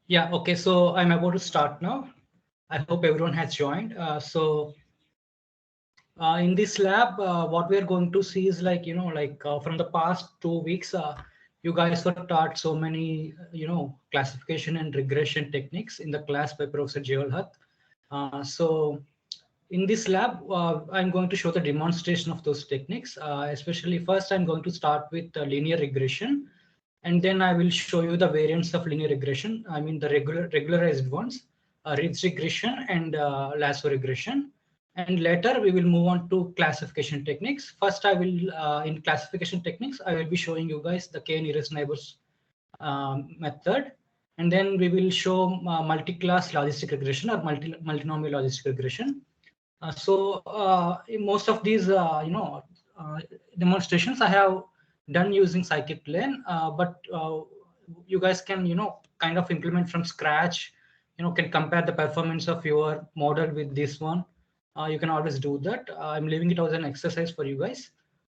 Yeah, okay, so I'm about to start now. I hope everyone has joined. In this lab, what we are going to see is like, from the past 2 weeks, you guys were taught so many, classification and regression techniques in the class by Professor Jewel Hutt. So in this lab, I'm going to show the demonstration of those techniques. Especially first, I'm going to start with linear regression, and then I will show you the variants of linear regression. I mean the regularized ones, ridge regression and lasso regression. And later we will move on to classification techniques. First, I will in classification techniques, I will be showing you guys the k-nearest neighbors method, and then we will show multi-class logistic regression or multinomial logistic regression. In most of these, demonstrations I have done using scikit-learn, but you guys can, kind of implement from scratch. Can compare the performance of your model with this one. You can always do that. I'm leaving it as an exercise for you guys.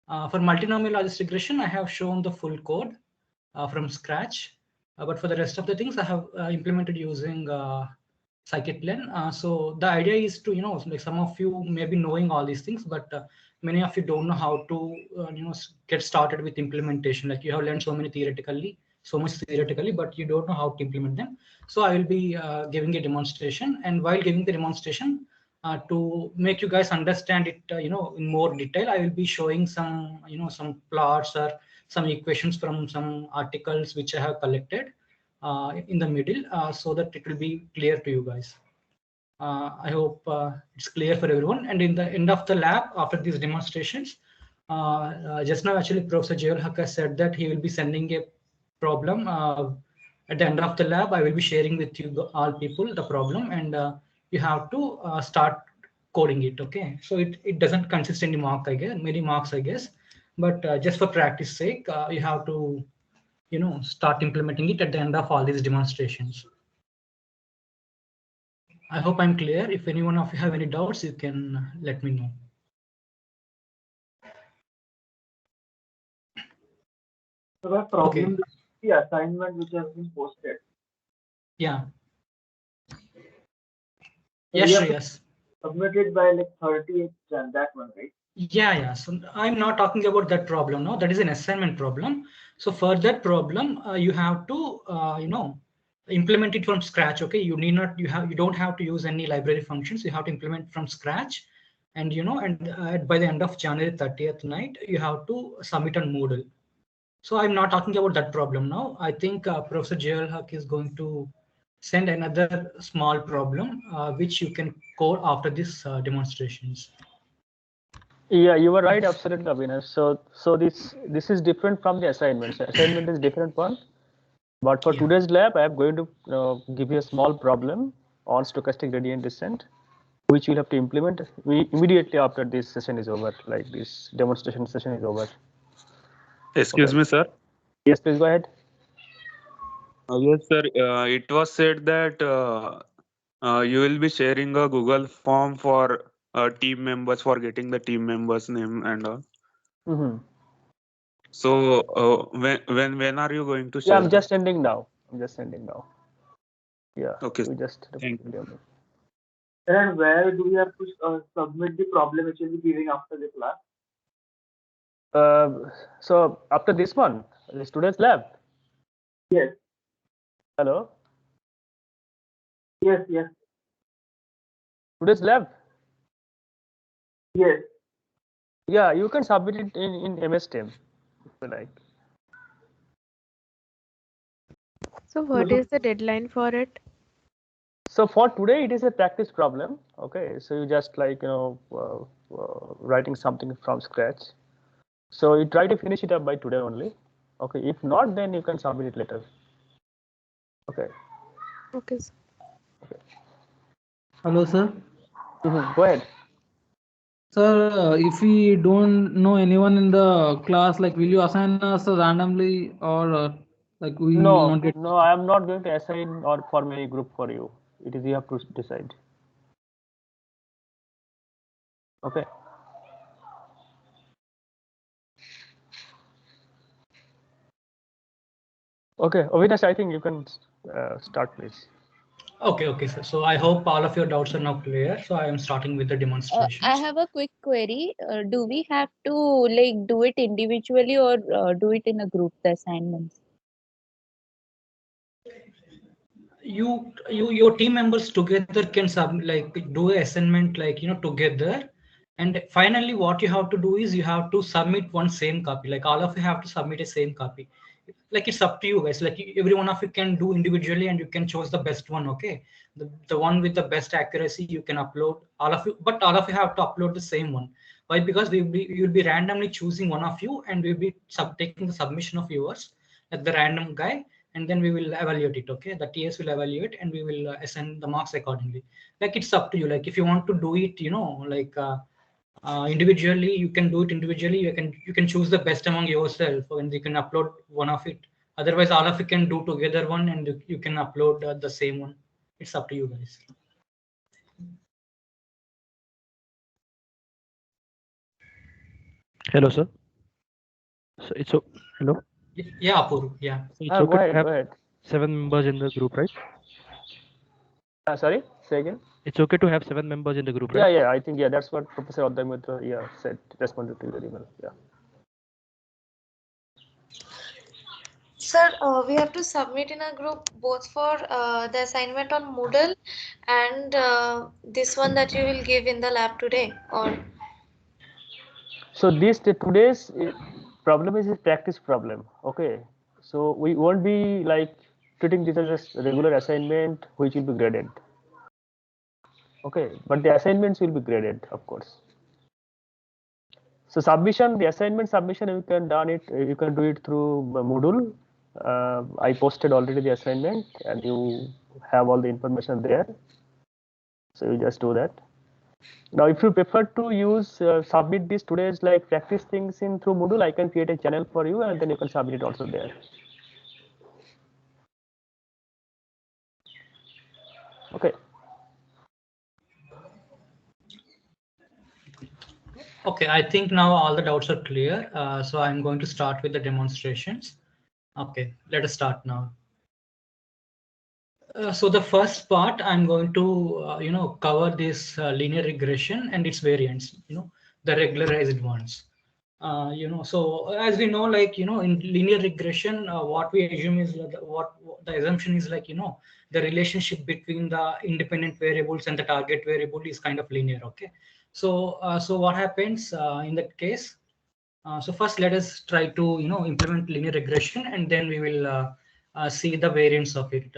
For multinomial logistic regression, I have shown the full code from scratch. But for the rest of the things, I have implemented using scikit-learn. So the idea is to, like some of you may be knowing all these things, but many of you don't know how to, get started with implementation. Like you have learned so much theoretically, but you don't know how to implement them. So I will be giving a demonstration, and while giving the demonstration, to make you guys understand it, in more detail, I will be showing some, some plots or some equations from some articles which I have collected in the middle, so that it will be clear to you guys. I hope it's clear for everyone. And in the end of the lab, after these demonstrations, just now actually Professor Jewel Hutt said that he will be sending a problem. At the end of the lab, I will be sharing with you all people the problem, and you have to start coding it. Okay, so it doesn't consist any mark, I guess, many marks, I guess, but just for practice sake, you have to, start implementing it at the end of all these demonstrations. I hope I'm clear. If anyone of you have any doubts, you can let me know. So the problem with the assignment which has been posted. Yeah. So Yes. Submitted by like 30th Jan, that one, right? Yeah. So I'm not talking about that problem. No, that is an assignment problem. So for that problem, you have to, implement it from scratch. Okay, you don't have to use any library functions. You have to implement from scratch, and by the end of January 30th night, you have to submit on Moodle. So I'm not talking about that problem now. I think Professor Jewel Hutt is going to send another small problem which you can code after these demonstrations. Yeah, you were right, absolutely, Avinash. So this is different from the assignment. So assignment is different one, but for today's lab, I am going to give you a small problem on stochastic gradient descent, which you'll have to implement immediately after this session is over, like this demonstration session is over. Excuse me, sir. Yes, please go ahead. Yes, sir. It was said that you will be sharing a Google form for team members for getting the team members' name and all. Mm-hmm. So when are you going to share? Yeah, I'm just sending now. Yeah. Okay. We just. Thank you. And where do we have to submit the problem which will be giving after the class? So after this one, the students lab. Yes. Hello. Yes. Today's lab. Yes. Yeah, you can submit it in MS Team if you like. So what is the deadline for it? So for today, it is a practice problem. Okay, so you just like writing something from scratch. So you try to finish it up by today only. Okay, if not, then you can submit it later. Okay. Okay. Hello, sir. Go ahead. Sir, if we don't know anyone in the class, like, will you assign us randomly, or like we will not get? No, I am not going to assign or form any group for you. It is you have to decide. Okay. Okay, Avinash, I think you can start, please. Okay, sir. So I hope all of your doubts are now clear. So I am starting with the demonstration. I have a quick query. Do we have to like do it individually or do it in a group, the assignments? Your team members together can do a assignment together, and finally what you have to do is you have to submit one same copy, like all of you have to submit a same copy. Like it's up to you guys, like every one of you can do individually and you can choose the best one. Okay, the one with the best accuracy you can upload, all of you, but all of you have to upload the same one. Why? Because you'll be randomly choosing one of you and we'll be taking the submission of yours, like the random guy, and then we will evaluate it. Okay, the TS will evaluate and we will assign the marks accordingly. Like it's up to you, like if you want to do it individually, you can do it individually. You can choose the best among yourself and you can upload one of it. Otherwise all of you can do together one and you can upload the same one. It's up to you guys. Hello, sir. So it's hello. Yeah, Apurv. Yeah. So it's okay to have Go ahead. 7 members in the group, right? Sorry, say again. It's okay to have 7 members in the group, right? Yeah. I think that's what Professor Adamitra said. Responded to your email. Yeah. Sir, we have to submit in a group both for the assignment on Moodle and this one that you will give in the lab today. Or so today's problem is a practice problem. Okay, so we won't be like treating this as a regular assignment which will be graded. Okay, but the assignments will be graded, of course. So the assignment submission, you can do it through Moodle. I posted already the assignment and you have all the information there. So you just do that. Now, if you prefer to submit this today's like practice things through Moodle, I can create a channel for you and then you can submit it also there. Okay. Okay, I think now all the doubts are clear. So I'm going to start with the demonstrations. Okay, let us start now. So the first part, I'm going to cover this linear regression and its variants, the regularized ones. So as we know, in linear regression, what we assume is what the assumption is the relationship between the independent variables and the target variable is kind of linear. Okay, so what happens in that case? So first, let us try to implement linear regression, and then we will see the variants of it.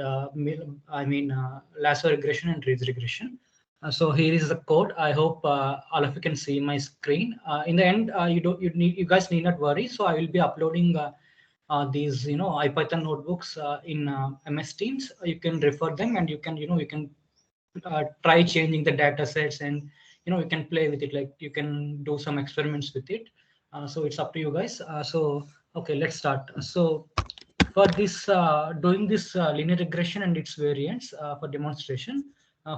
Lasso regression and Ridge regression. So here is the code. I hope all of you can see my screen. In the end, you guys need not worry. So I will be uploading these IPython notebooks in MS Teams. You can refer them, and you can try changing the data sets, and you can play with it. Like you can do some experiments with it. So it's up to you guys. So okay, let's start. So for this doing this linear regression and its variants for demonstration,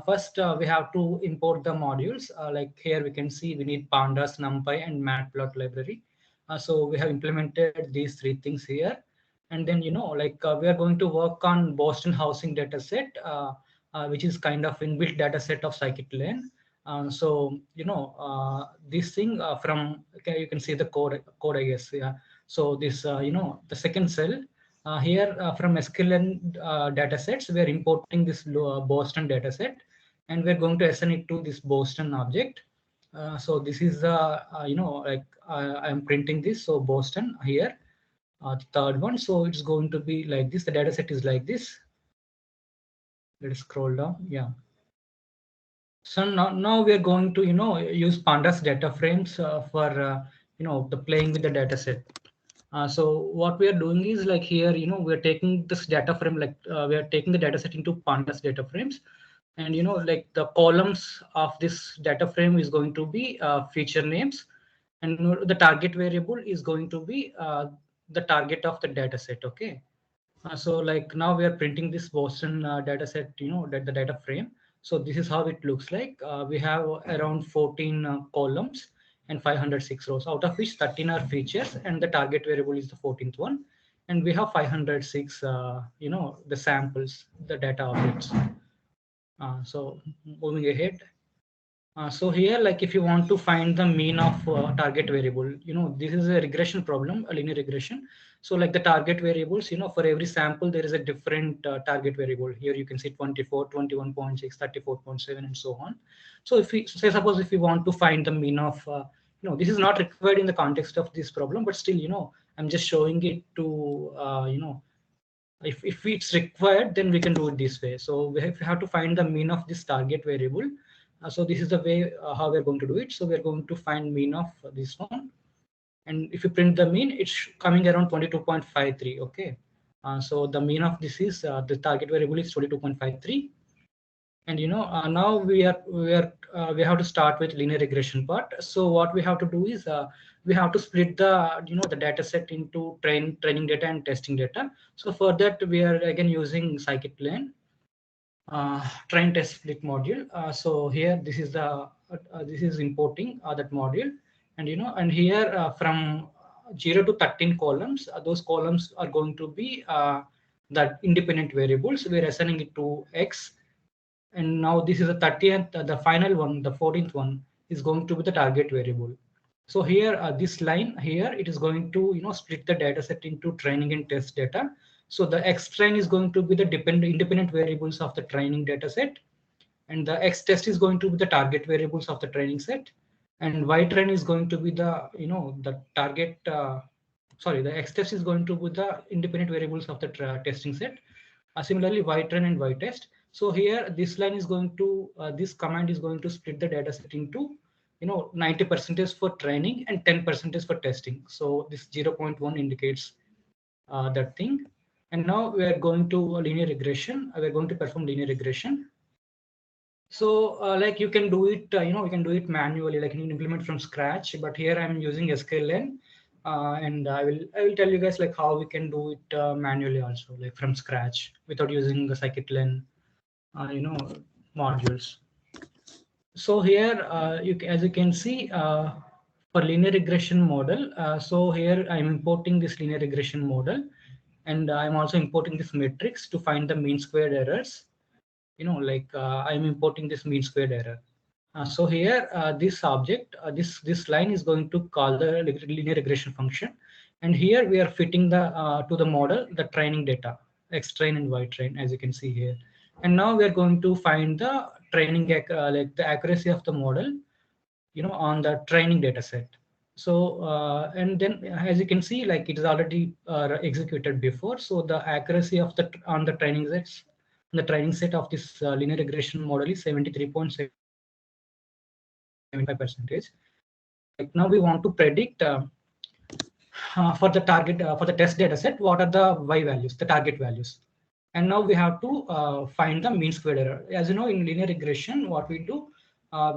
first we have to import the modules. Like here we can see we need pandas, numpy, and matplot library. So we have implemented these three things here, and then we are going to work on Boston housing dataset, which is kind of inbuilt dataset of scikit-learn. So this thing you can see the code I guess. Yeah. So this the second cell here from sklearn datasets, we are importing this Boston dataset, and we're going to assign it to this Boston object. So this is I am printing this. So Boston here, the third one. So it's going to be like this. The dataset is like this. Let's scroll down. Yeah. So now we are going to use pandas data frames for the playing with the data set. So what we are doing is like here we are taking this data frame, we are taking the data set into pandas data frames. And like the columns of this data frame is going to be feature names, and the target variable is going to be the target of the data set. Okay. So like now we are printing this Boston data set, the data frame. So this is how it looks like. We have around 14 columns and 506 rows, out of which 13 are features, and the target variable is the 14th one. And we have 506, the samples, the data objects. So moving ahead. So here, like if you want to find the mean of target variable, this is a regression problem, a linear regression. So like the target variables, for every sample, there is a different target variable. Here you can see 24, 21.6, 34.7, and so on. So if we say, suppose if we want to find the mean of, this is not required in the context of this problem, but still, I'm just showing it to, if it's required, then we can do it this way. So we have to find the mean of this target variable. So this is the way how we're going to do it. So we're going to find mean of this one. And if you print the mean, it's coming around 22.53. Okay. So the mean of this is the target variable is 22.53. And now we have to start with linear regression part. So what we have to do is we have to split the the data set into training data and testing data. So for that we are again using scikit-learn train test split module. So here this is importing that module, and and here from 0 to 13 columns, those columns are going to be the independent variables. We're assigning it to X. And now this is the 30th, the final one, the 14th one is going to be the target variable. So here, this line here, it is going to split the data set into training and test data. So the X train is going to be the independent variables of the training data set, and the X test is going to be the target variables of the training set, and Y train is going to be the the target. The X test is going to be the independent variables of the testing set. Similarly, Y train and Y test. So here, this line is going to, this command is going to split the data set into, 90% for training and 10% for testing. So this 0.1 indicates that thing. And now we are going to linear regression. We're going to perform linear regression. So like you can do it, you can do it manually, like you can implement from scratch. But here I'm using sklearn. And I will tell you guys like how we can do it manually also, like from scratch without using the scikit-learn modules. So here as you can see for linear regression model, so here I'm importing this linear regression model, and I'm also importing this matrix to find the mean squared errors. I'm importing this mean squared error. So here, this object, this line is going to call the linear regression function, and here we are fitting the to the model the training data, X train and Y train, as you can see here. And now we are going to find the training like the accuracy of the model, on the training data set. So and then as you can see, like it is already executed before. So the accuracy of the on the training sets, the training set of this linear regression model is 73.75%. Like now we want to predict for the target for the test data set, what are the Y values, the target values. And now we have to find the mean squared error. As you know, in linear regression, what we do,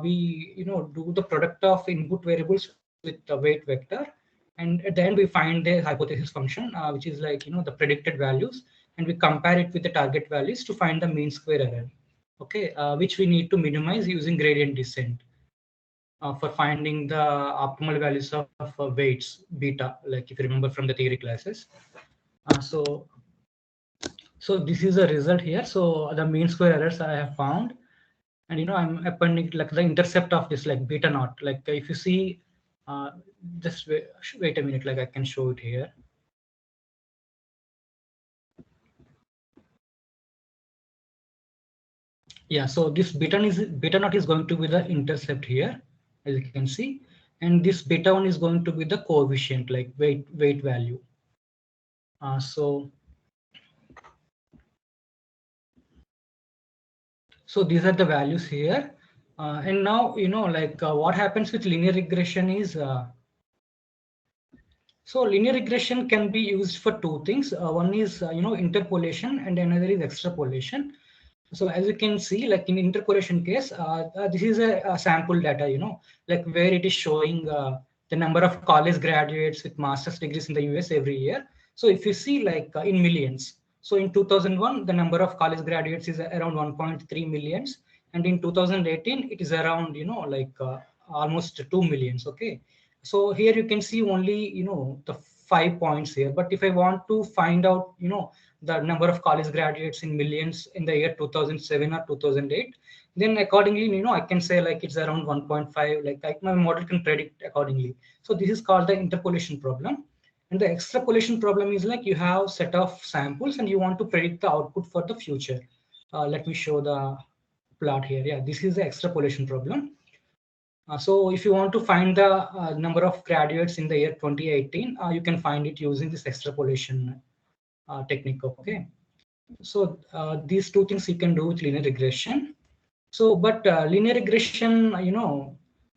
we do the product of input variables with the weight vector, and at the end we find the hypothesis function, which is like the predicted values, and we compare it with the target values to find the mean square error. Okay, which we need to minimize using gradient descent for finding the optimal values of weights beta, like if you remember from the theory classes. So this is the result here. So the mean square errors I have found, and I'm appending like the intercept of this like beta naught. Like if you see, just wait a minute, like I can show it here. Yeah, so this beta naught is going to be the intercept here, as you can see, and this beta 1 is going to be the coefficient, like weight value. So these are the values here, and now like what happens with linear regression is. So linear regression can be used for two things. One is interpolation, and another is extrapolation. So as you can see, like in interpolation case, this is a sample data, like where it is showing the number of college graduates with master's degrees in the US every year. So if you see like in millions, so in 2001, the number of college graduates is around 1.3 millions. And in 2018, it is around, like almost 2 millions. Okay. So here you can see only, the 5 points here. But if I want to find out, the number of college graduates in millions in the year 2007 or 2008, then accordingly, I can say like it's around 1.5, like my model can predict accordingly. So this is called the interpolation problem. And the extrapolation problem is like you have set of samples and you want to predict the output for the future. Let me show the plot here. Yeah, this is the extrapolation problem. So if you want to find the number of graduates in the year 2018, you can find it using this extrapolation technique. Okay. So these two things you can do with linear regression. So, but linear regression,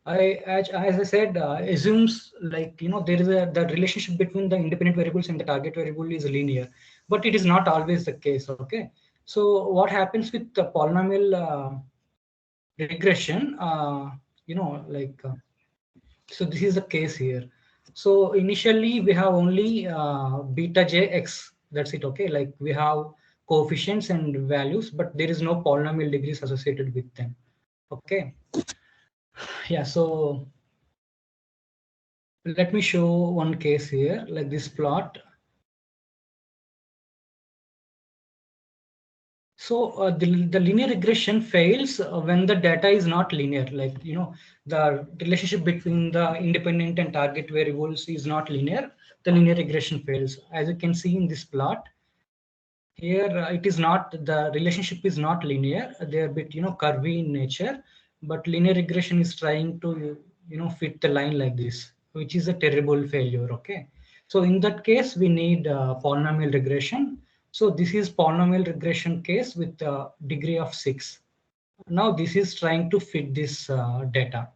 as I said, assumes like, there is the relationship between the independent variables and the target variable is linear, but it is not always the case. Okay. So what happens with the polynomial regression, so this is the case here. So initially we have only beta j x, that's it. Okay, like we have coefficients and values, but there is no polynomial degrees associated with them. Okay. Yeah, so let me show one case here, like this plot. So the linear regression fails when the data is not linear, like, the relationship between the independent and target variables is not linear. The linear regression fails. As you can see in this plot here, it is not, the relationship is not linear. They are a bit, curvy in nature, but linear regression is trying to, fit the line like this, which is a terrible failure. Okay. So in that case, we need polynomial regression. So this is polynomial regression case with a degree of 6. Now this is trying to fit this data.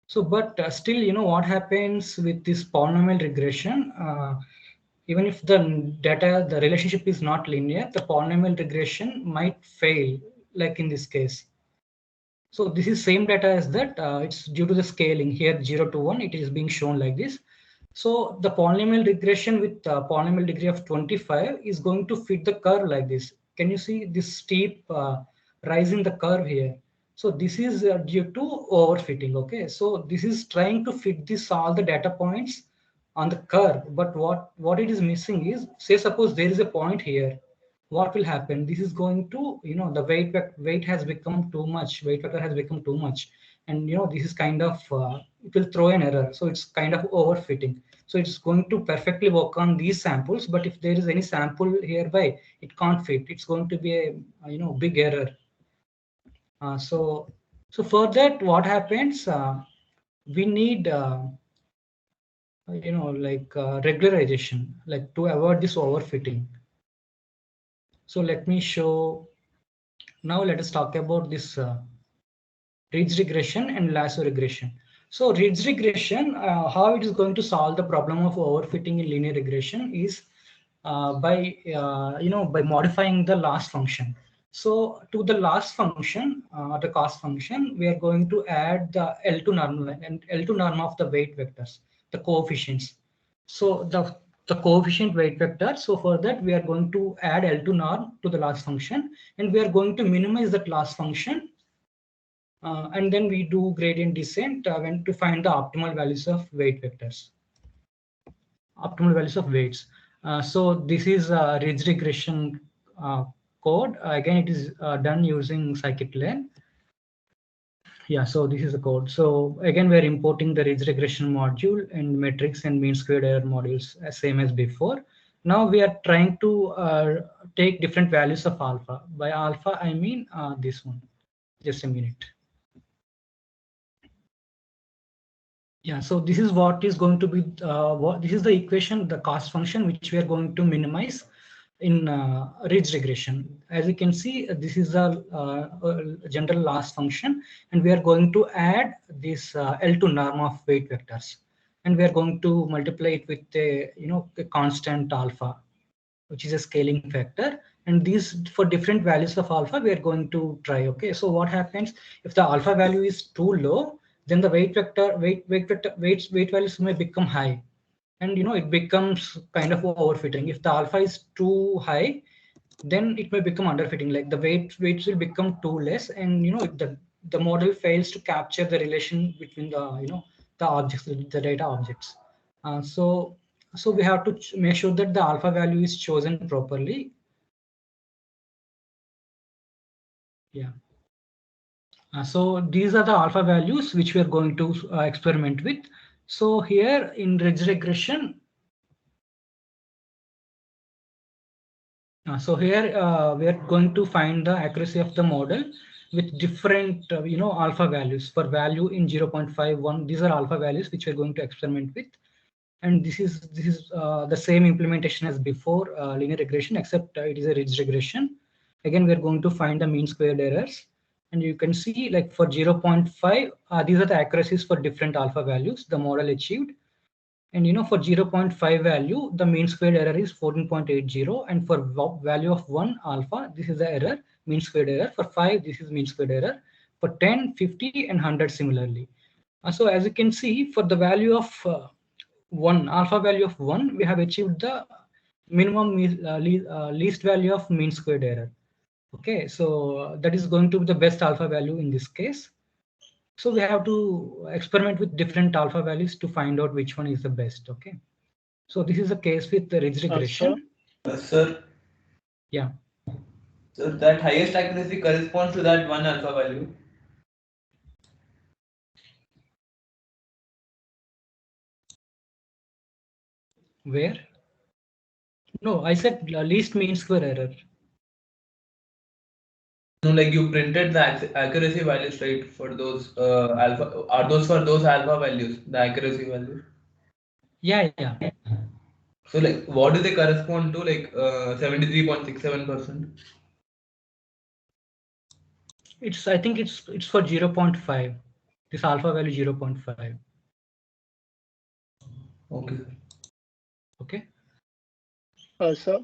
So, but still, what happens with this polynomial regression? Even if the data, the relationship is not linear, the polynomial regression might fail, like in this case. So this is same data as that. It's due to the scaling here, 0 to 1, it is being shown like this. So the polynomial regression with polynomial degree of 25 is going to fit the curve like this. Can you see this steep rise in the curve here? So this is due to overfitting. Okay, so this is trying to fit this all the data points on the curve, but what it is missing is, say suppose there is a point here, what will happen? This is going to, the weight has become too much, weight vector has become too much, and this is kind of it will throw an error. So it's kind of overfitting. So it's going to perfectly work on these samples, but if there is any sample hereby, it can't fit. It's going to be a big error. So for that, what happens? We need regularization, like to avoid this overfitting. So let me show. Now let us talk about this ridge regression and lasso regression. So ridge regression, how it is going to solve the problem of overfitting in linear regression is by modifying the loss function. So to the loss function, the cost function, we are going to add the L2 norm and L2 norm of the weight vectors, the coefficients. So the coefficient weight vector. So for that, we are going to add L2 norm to the loss function, and we are going to minimize that loss function. And then we do gradient descent when to find the optimal values of weight vectors, optimal values of weights. So this is a ridge regression code. Again, it is done using scikit-learn. Yeah, so this is the code. So again, we're importing the ridge regression module and metrics and mean squared error modules, same as before. Now we are trying to take different values of alpha. By alpha, I mean this one. Just a minute. Yeah, so this is what is going to be, this is the equation, the cost function, which we are going to minimize in ridge regression. As you can see, this is a general loss function, and we are going to add this L2 norm of weight vectors, and we are going to multiply it with a, a constant alpha, which is a scaling factor, And these for different values of alpha, we are going to try. Okay, so what happens if the alpha value is too low, then the weight values may become high, and it becomes kind of overfitting. If the alpha is too high, then it may become underfitting, like the weights will become too less, and the model fails to capture the relation between the the objects, the data objects. So we have to make sure that the alpha value is chosen properly. Yeah. So these are the alpha values which we are going to experiment with. So here in ridge regression, so here we are going to find the accuracy of the model with different alpha values. For value in 0.51, these are alpha values which we are going to experiment with. And this is the same implementation as before, linear regression, except it is a ridge regression. Again, we are going to find the mean squared errors. And you can see, like for 0.5, these are the accuracies for different alpha values the model achieved. And for 0.5 value, the mean squared error is 14.80. And for value of 1 alpha, this is the error, mean squared error. For 5, this is mean squared error. For 10, 50, and 100 similarly. So as you can see, for the value of 1, alpha value of 1, we have achieved the minimum least value of mean squared error. Okay, so that is going to be the best alpha value in this case. So we have to experiment with different alpha values to find out which one is the best. Okay, so this is the case with the ridge regression. Sir. Yeah. So that highest accuracy corresponds to that 1 alpha value. Where? No, I said least mean square error. No, like you printed the accuracy values, right? For those alpha, are those for those alpha values, the accuracy values? Yeah. So like, what do they correspond to? Like 73.67%. I think it's for 0.5. This alpha value 0.5. Okay. Okay. So,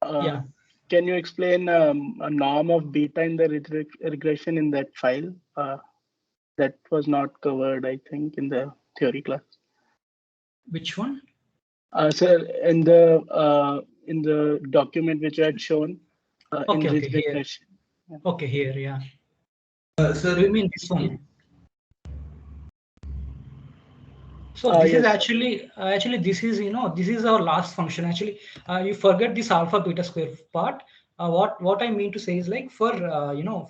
yeah. Can you explain a norm of beta in the regression in that file? That was not covered, I think, in the theory class. Which one? Sir, in the document which I had shown in ridge regression. Yeah. Okay, here, yeah. So do you mean this one? So this is actually this is this is our last function. Actually, you forget this alpha beta square part. What I mean to say is, like, for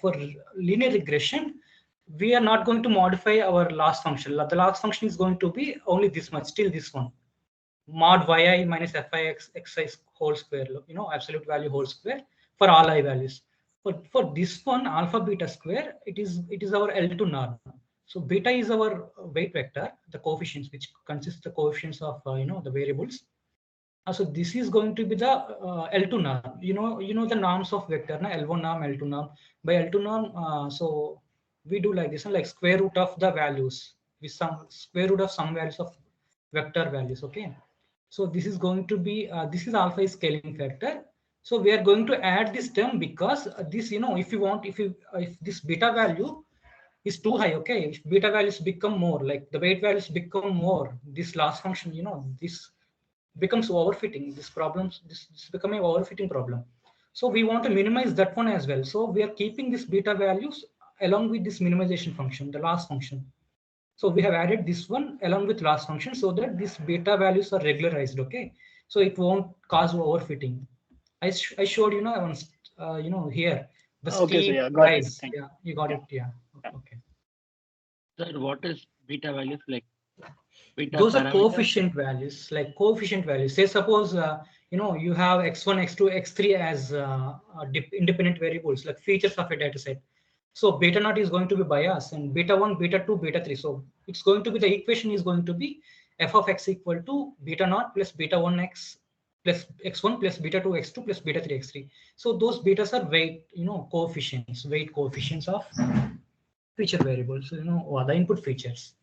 for linear regression, we are not going to modify our last function. The last function is going to be only this much, still this one, mod yi minus fix xi whole square, absolute value whole square for all I values. For this one, alpha beta square, it is our L2 norm. So beta is our weight vector, the coefficients which consists the coefficients of the variables. So this is going to be the L2 norm. You know the norms of vector, na? L1 norm, L2 norm. By L2 norm, so we do like this, like square root of the values with some square root of some values of vector values. Okay. So this is going to be this is alpha is scaling factor. So we are going to add this term because this, if this beta value is too high, okay, if beta values become more, like the weight values become more, this last function, this becomes overfitting. This is becoming overfitting problem. So we want to minimize that one as well. So we are keeping this beta values along with this minimization function, the last function. So we have added this one along with last function so that these beta values are regularized. Okay, so it won't cause overfitting. I showed once, here the steep rise. Yeah, you got it. Yeah. Okay. Sir, what is beta values like? Beta Those are parameters? coefficient values, like coefficient values. Say suppose you have x1, x2, x3 as independent variables, like features of a data set. So beta naught is going to be bias, and beta 1, beta 2, beta 3. So it's going to be, the equation is going to be f of x equal to beta naught plus beta 1 x plus x1 plus beta 2 x2 plus beta 3 x3. So those betas are weight, coefficients, weight coefficients of feature variables, or the input features.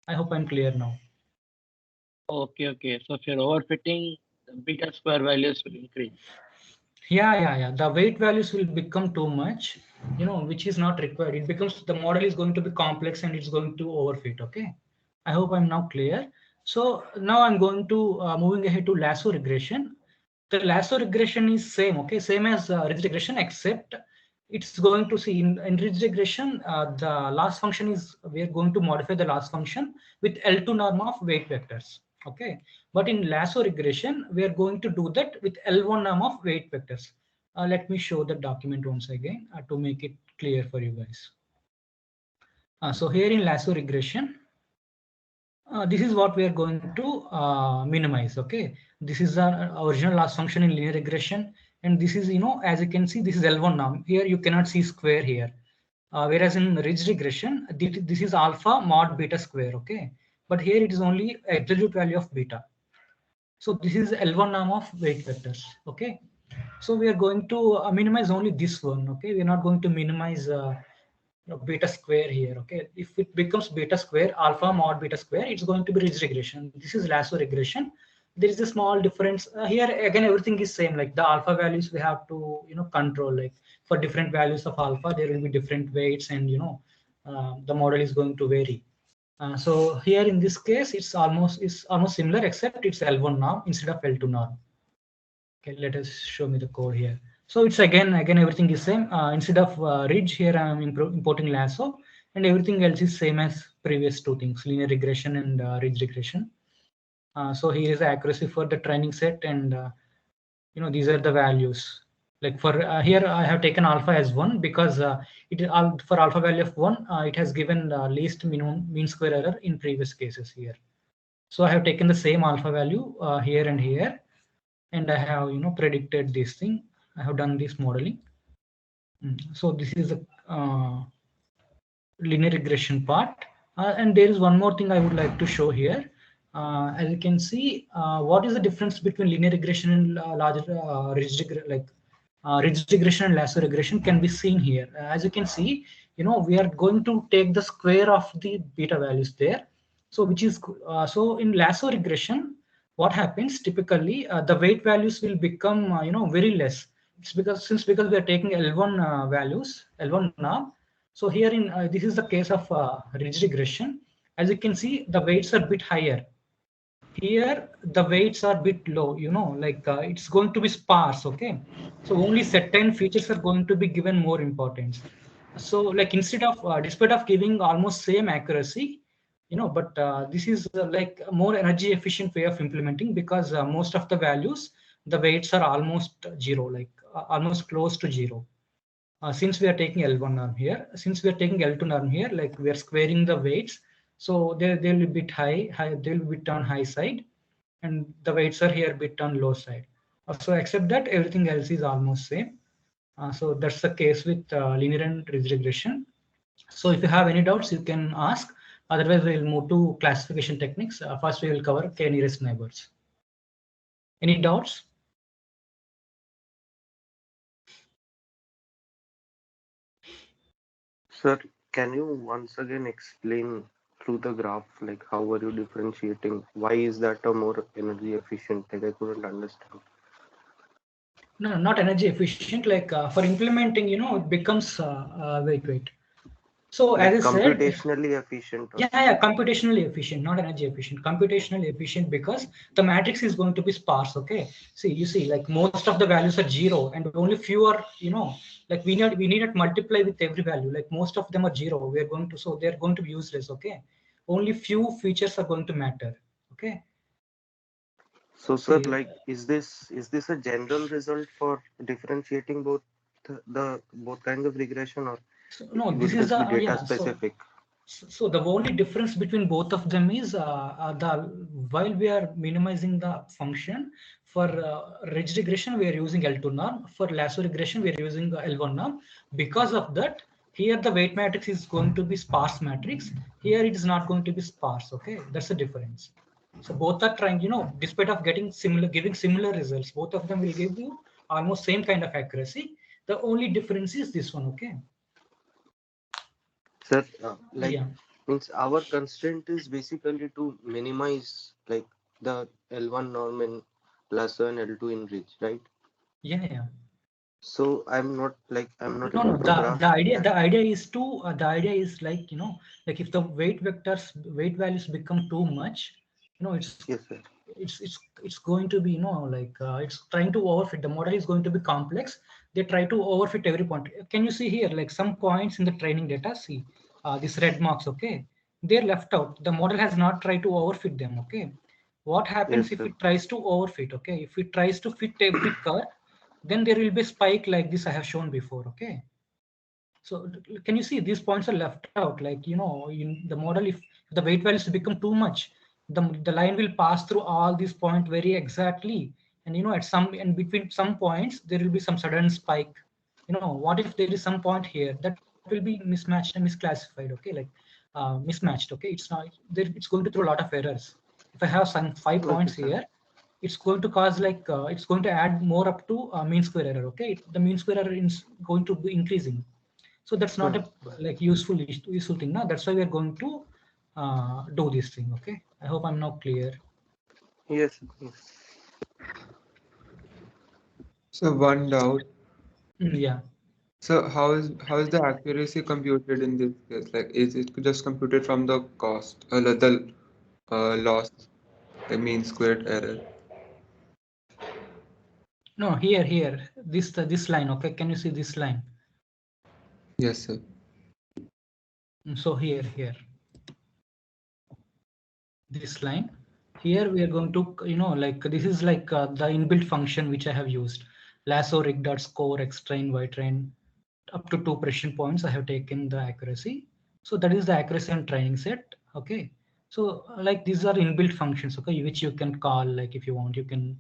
I hope I'm clear now. Okay. So if you're overfitting, the beta square values will increase. Yeah. The weight values will become too much, which is not required. It becomes, the model is going to be complex and it's going to overfit. Okay. I hope I'm now clear. So now I'm going to moving ahead to lasso regression. The lasso regression is same, okay, same as ridge regression, except it's going to see in ridge regression, the loss function is, we are going to modify the loss function with L2 norm of weight vectors. Okay, but in lasso regression, we are going to do that with L1 norm of weight vectors. Let me show the document once again to make it clear for you guys. So here in lasso regression, this is what we are going to minimize. Okay, this is our original loss function in linear regression, and this is, as you can see, this is L1 norm. Here you cannot see square here, whereas in ridge regression, this is alpha mod beta square. Okay, but here it is only absolute value of beta. So this is L1 norm of weight vectors. Okay, so we are going to minimize only this one. Okay, we are not going to minimize beta square here. Okay, if it becomes beta square, alpha mod beta square, it's going to be ridge regression. This is lasso regression. There is a small difference here. Again, everything is same. Like the alpha values we have to control. Like for different values of alpha, there will be different weights, and the model is going to vary. So here in this case, it's almost similar, except it's L1 norm instead of L2 norm. Okay, let us show me the code here. So it's again everything is same. Instead of ridge, here I'm importing lasso, and everything else is same as previous two things, linear regression and ridge regression. So here is the accuracy for the training set, and these are the values. Like for here I have taken alpha as 1 because for alpha value of 1, it has given least minimum mean square error in previous cases here. So I have taken the same alpha value here and here, and I have predicted this thing. I have done this modeling. So this is a linear regression part, and there is one more thing I would like to show here. As you can see, what is the difference between linear regression and ridge regression and lasso regression can be seen here. As you can see, we are going to take the square of the beta values there. So which is so in lasso regression, what happens typically, the weight values will become very less. It's because we are taking L1 values, L1 now. So here in this is the case of ridge regression. As you can see, the weights are a bit higher. Here the weights are a bit low. It's going to be sparse. Okay, so only certain features are going to be given more importance. So like instead of despite of giving almost same accuracy, but this is like a more energy efficient way of implementing, because most of the values, the weights are almost zero, like almost close to zero. Since we are taking L1 norm here, since we are taking L2 norm here, like we are squaring the weights, so they'll be bit high, they'll be bit on high side, and the weights are here bit on low side. So except that, everything else is almost same. So that's the case with linear and ridge regression. So if you have any doubts, you can ask. Otherwise, we'll move to classification techniques. First, we will cover k-nearest neighbors. Any doubts? Sir, can you once again explain through the graph, like how are you differentiating? Why is that a more energy efficient? Like I couldn't understand. No, not energy efficient. Like for implementing, it becomes wait. So Like as I said, computationally efficient. yeah, computationally efficient, not energy efficient. Computationally efficient because the matrix is going to be sparse. Okay, you see, like most of the values are zero, and only few are, like we need not multiply with every value. Like most of them are zero. We are going to, so they're going to be useless. Okay, only few features are going to matter. Okay. So, sir, like, is this a general result for differentiating both both kinds of regression, or no? would This is this be data yeah. specific? So the only difference between both of them is while we are minimizing the function for ridge regression, we are using L2 norm. For lasso regression, we are using L1 norm. Because of that, here the weight matrix is going to be sparse matrix. Here it is not going to be sparse. Okay, that's the difference. So both are trying, despite of giving similar results, both of them will give you almost same kind of accuracy. The only difference is this one. Okay. Sir, means our constraint is basically to minimize like the L1 norm in lasso and L2 in ridge, right? Yeah. So I'm not No, able to grasp the idea that. is to the idea is like, like if the weight values become too much, Yes, sir. it's going to be, like it's trying to overfit. The model is going to be complex. They try to overfit every point. Can you see here, like some points in the training data? See, these red marks, okay? They're left out. The model has not tried to overfit them, okay? What happens Yes, if sir. it tries to overfit, okay? If it tries to fit every curve, then there will be a spike like this I have shown before, okay? So can you see these points are left out? Like, in the model, if the weight values become too much, the line will pass through all these points very exactly. And, at some, and between some points, there will be some sudden spike. What if there is some point here that will be mismatched and misclassified, okay? Like mismatched, okay? It's not there, it's going to throw a lot of errors. If I have some 5 Okay, points sir. here, it's going to cause like, it's going to add more up to mean square error, okay? The mean square error is going to be increasing. So that's not a like useful thing. Now that's why we are going to do this thing. Okay. I hope I'm now clear. Yes, yes. So one doubt. Yeah. So how is the accuracy computed in this case? Like, is it just computed from the cost, the loss, the mean squared error? No, here, this line. Okay. Can you see this line? Yes, sir. So here, this line. Here we are going to, like this is like the inbuilt function which I have used. Lasso rig.score xtrain ytrain up to 2 precision points. I have taken the accuracy. So that is the accuracy and training set. Okay. So like these are inbuilt functions, okay, which you can call, like if you want, you can,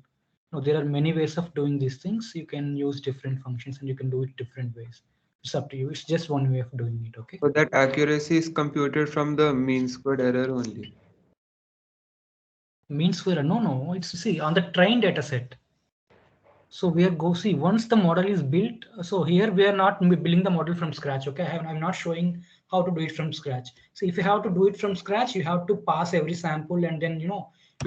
there are many ways of doing these things. You can use different functions and you can do it different ways. It's up to you. It's just one way of doing it. Okay. So that accuracy is computed from the mean squared error only. Mean square? No. It's, see, on the train data set. So we are see once the model is built. So here we are not building the model from scratch. Okay, I'm not showing how to do it from scratch. So if you have to do it from scratch, you have to pass every sample, and then you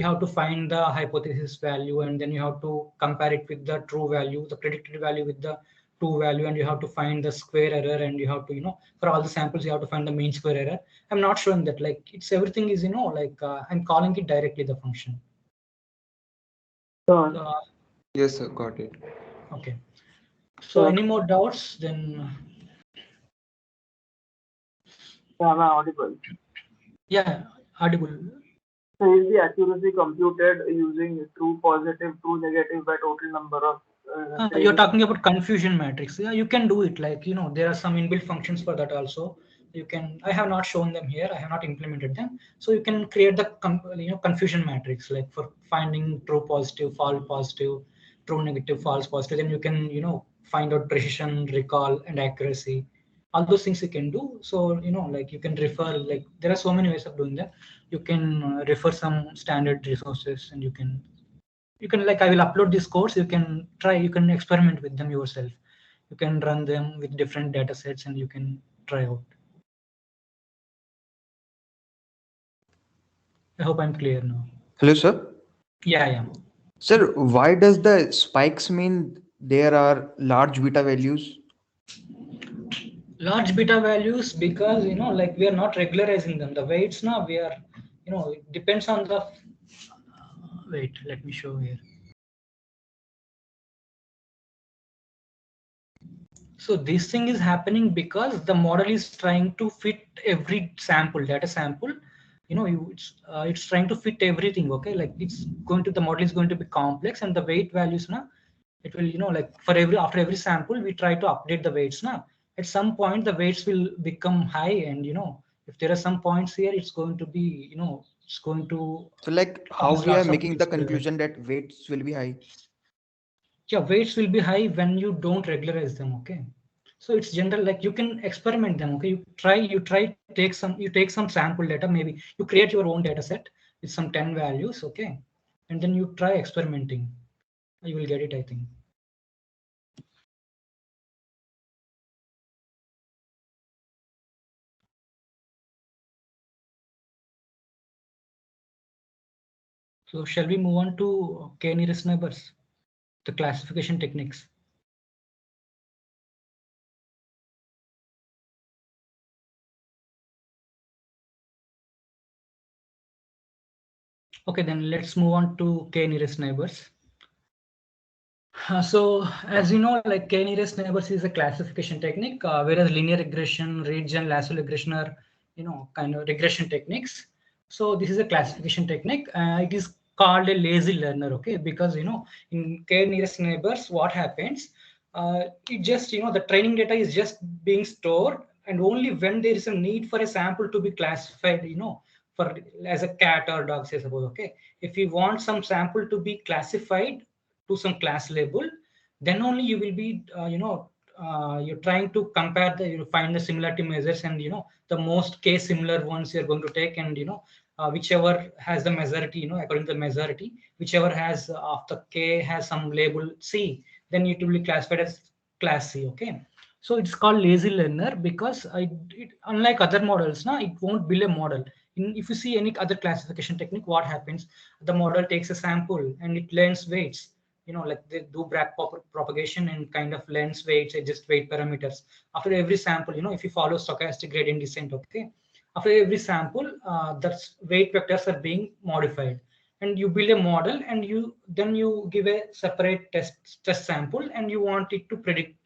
have to find the hypothesis value, and then you have to compare it with the true value, the predicted value with the true value, and you have to find the square error, and you have to for all the samples you have to find the mean square error. I'm not showing that, like it's everything is like I'm calling it directly the function. Yes, sir, got it. Okay. So any more doubts? Then am I audible? Yeah, audible. So is the accuracy computed using true positive, true negative by total number of You're talking about confusion matrix. Yeah, you can do it. Like, there are some inbuilt functions for that also. You can, I have not shown them here. I have not implemented them. So you can create the confusion matrix, like for finding true positive, false positive, true negative, false positive. Then you can, find out precision, recall, and accuracy. All those things you can do. So, like you can refer, like there are so many ways of doing that. You can refer some standard resources, and you can like, I will upload this course. You can try, you can experiment with them yourself. You can run them with different data sets and you can try out. I hope I'm clear now. Hello, sir. Yeah. Sir, why does the spikes mean there are large beta values? Large beta values, because like we are not regularizing them. The weights now we are, it depends on the wait, let me show here. So this thing is happening because the model is trying to fit every data sample. It's trying to fit everything. Okay, like the model is going to be complex, and the weight values now, it will like after every sample we try to update the weights now. At some point the weights will become high, and if there are some points here, it's going to be it's going to So, like, how cause we are lots of making the conclusion that weights will be high? Yeah, weights will be high when you don't regularize them. Okay, so it's general, like you can experiment them. Okay, you take some sample data, maybe you create your own data set with some 10 values. Okay, and then you try experimenting. You will get it, I think. So shall we move on to k-nearest neighbors, the classification techniques? Okay, then let's move on to k-nearest neighbors. So as you know, like k-nearest neighbors is a classification technique, whereas linear regression, ridge and lasso regression are, kind of regression techniques. So this is a classification technique. It is called a lazy learner, okay? Because in k-nearest neighbors, what happens? It just the training data is just being stored, and only when there is a need for a sample to be classified, for as a cat or dog, say suppose, okay? If you want some sample to be classified to some class label, then only you will be you're trying to compare find the similarity measures, and the most k similar ones you're going to take, and whichever has the majority, according to the majority, whichever has of the k has some label c, then it will be classified as class C. Okay, so it's called lazy learner because unlike other models, now it won't build a model. If you see any other classification technique, what happens? The model takes a sample and it learns weights. Like they do back propagation and kind of learns weights, adjust weight parameters after every sample. If you follow stochastic gradient descent, okay, after every sample, that's weight vectors are being modified, and you build a model, and then you give a separate test sample, and you want it to predict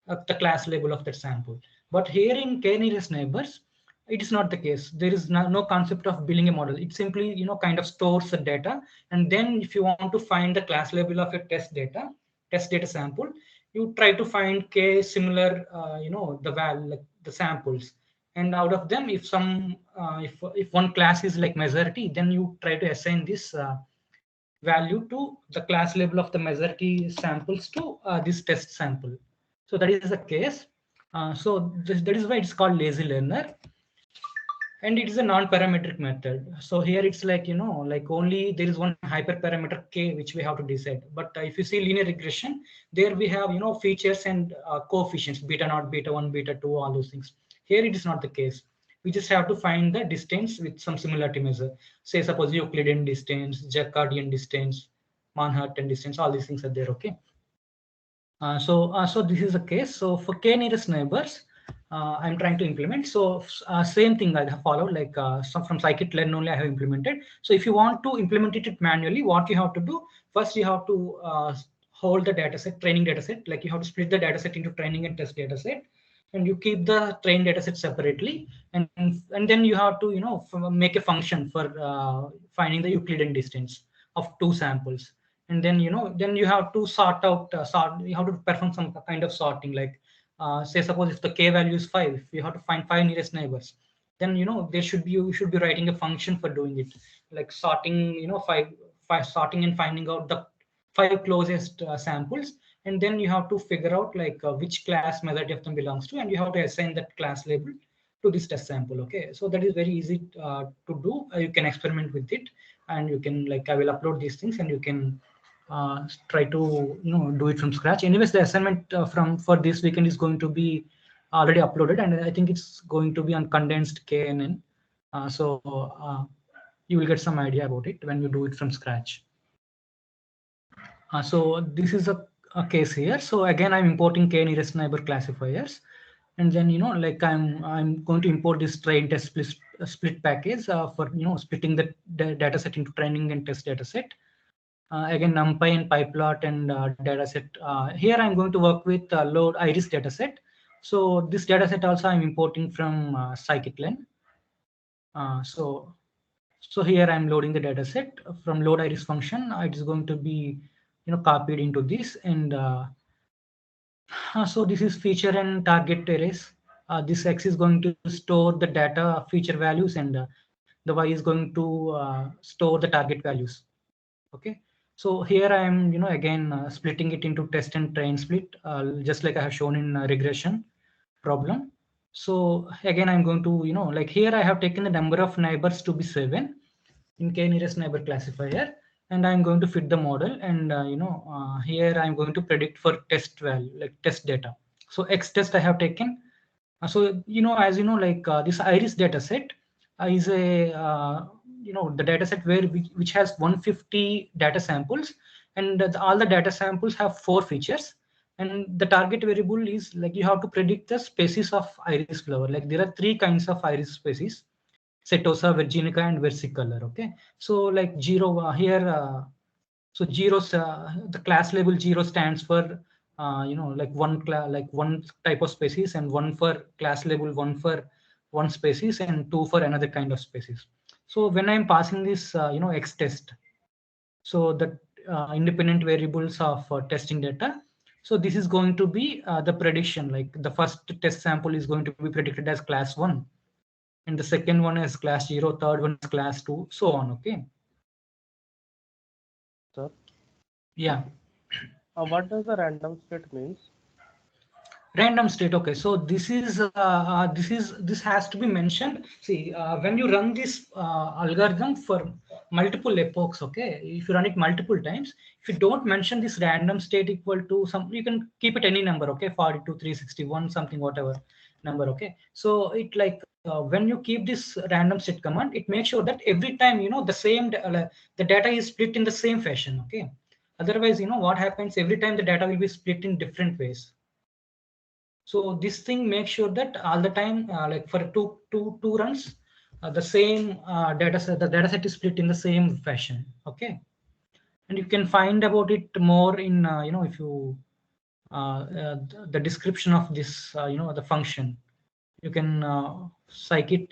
the class label of that sample. But here in k-nearest neighbors, it is not the case. There is no concept of building a model. It simply kind of stores the data, and then if you want to find the class label of your test data sample, you try to find k similar the value, like the samples, and out of them, if some if one class is like majority, then you try to assign this value to the class label of the majority samples to this test sample. So that is the case. That is why it's called lazy learner, and it is a non-parametric method. So here it's like like only there is one hyperparameter k which we have to decide. But if you see linear regression, there we have features and coefficients, beta naught, beta 1, beta 2, all those things. Here it is not the case. We just have to find the distance with some similarity measure. Say suppose Euclidean distance, Jacobian distance, Manhattan distance, all these things are there. Okay. So this is the case. So for k nearest neighbors, I'm trying to implement. So same thing I have followed, like from scikit-learn only I have implemented. So if you want to implement it manually, what you have to do, first you have to hold the dataset, training dataset, like you have to split the dataset into training and test dataset, and you keep the trained dataset separately, and then you have to make a function for finding the Euclidean distance of two samples. And then then you have to sort out you have to perform some kind of sorting, like say suppose if the k value is 5, you have to find 5 nearest neighbors, then there should be, you should be writing a function for doing it, like sorting five sorting and finding out the 5 closest samples, and then you have to figure out like which class majority of them belongs to, and you have to assign that class label to this test sample. Okay, so that is very easy to do. You can experiment with it, and you can, like, I will upload these things, and you can try to do it from scratch. Anyways, the assignment for this weekend is going to be already uploaded, and I think it's going to be on condensed KNN. So you will get some idea about it when you do it from scratch. So this is a case here. So again, I'm importing k nearest neighbor classifiers, and then like I'm going to import this train test split package for splitting the data set into training and test data set. Again, NumPy and PyPlot and dataset. Here I'm going to work with load iris dataset. So this dataset also I'm importing from scikit-learn. So here I'm loading the dataset from load iris function. It is going to be copied into this, and so this is feature and target arrays. This X is going to store the data feature values, and the Y is going to store the target values. Okay. So here I am, again splitting it into test and train split, just like I have shown in regression problem. So again, I'm going to, like here I have taken the number of neighbors to be 7 in k nearest neighbor classifier, and I'm going to fit the model, and here I'm going to predict for test value, like test data. So X test I have taken. So as like this iris data set is a the data set which has 150 data samples, and all the data samples have 4 features, and the target variable is like you have to predict the species of iris flower. Like there are 3 kinds of iris species. Setosa, Virginica, and versicolor. Okay, so like 0 here. So 0, the class label 0 stands for like one type of species, and 1 for class label 1 for one species, and 2 for another kind of species. So when I'm passing this X test, so the independent variables of testing data. So this is going to be the prediction, like the first test sample is going to be predicted as class 1, and the second one is class 0, third one is class 2, so on. Okay. Sir. Yeah. What does the random state means? Random state. Okay, so this has to be mentioned. See, when you run this algorithm for multiple epochs, okay, if you run it multiple times, if you don't mention this random state equal to some, you can keep it any number, okay, 42, 361, something, whatever number. Okay, so it like when you keep this random state command, it makes sure that every time the same the data is split in the same fashion. Okay, otherwise what happens, every time the data will be split in different ways. So this thing makes sure that all the time, like for two runs, the same data set, the data set is split in the same fashion. Okay, and you can find about it more in if you the description of this the function. You can scikit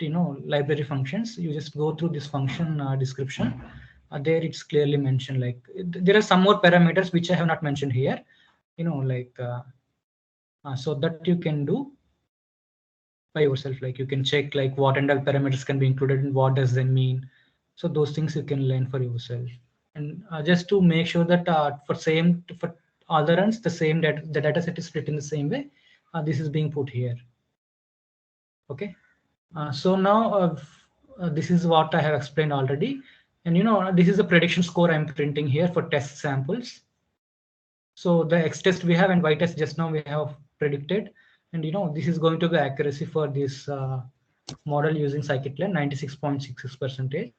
library functions. You just go through this function description. There it's clearly mentioned. Like there are some more parameters which I have not mentioned here. Like. So that you can do by yourself. Like you can check like what and all parameters can be included and what does that mean. So those things you can learn for yourself. And just to make sure that for all the runs, the same data, the data set is split in the same way. This is being put here. Okay. So now this is what I have explained already. And this is the prediction score I'm printing here for test samples. So the X test we have and Y test just now we have predicted, and this is going to be accuracy for this model using scikit-learn 96.66%.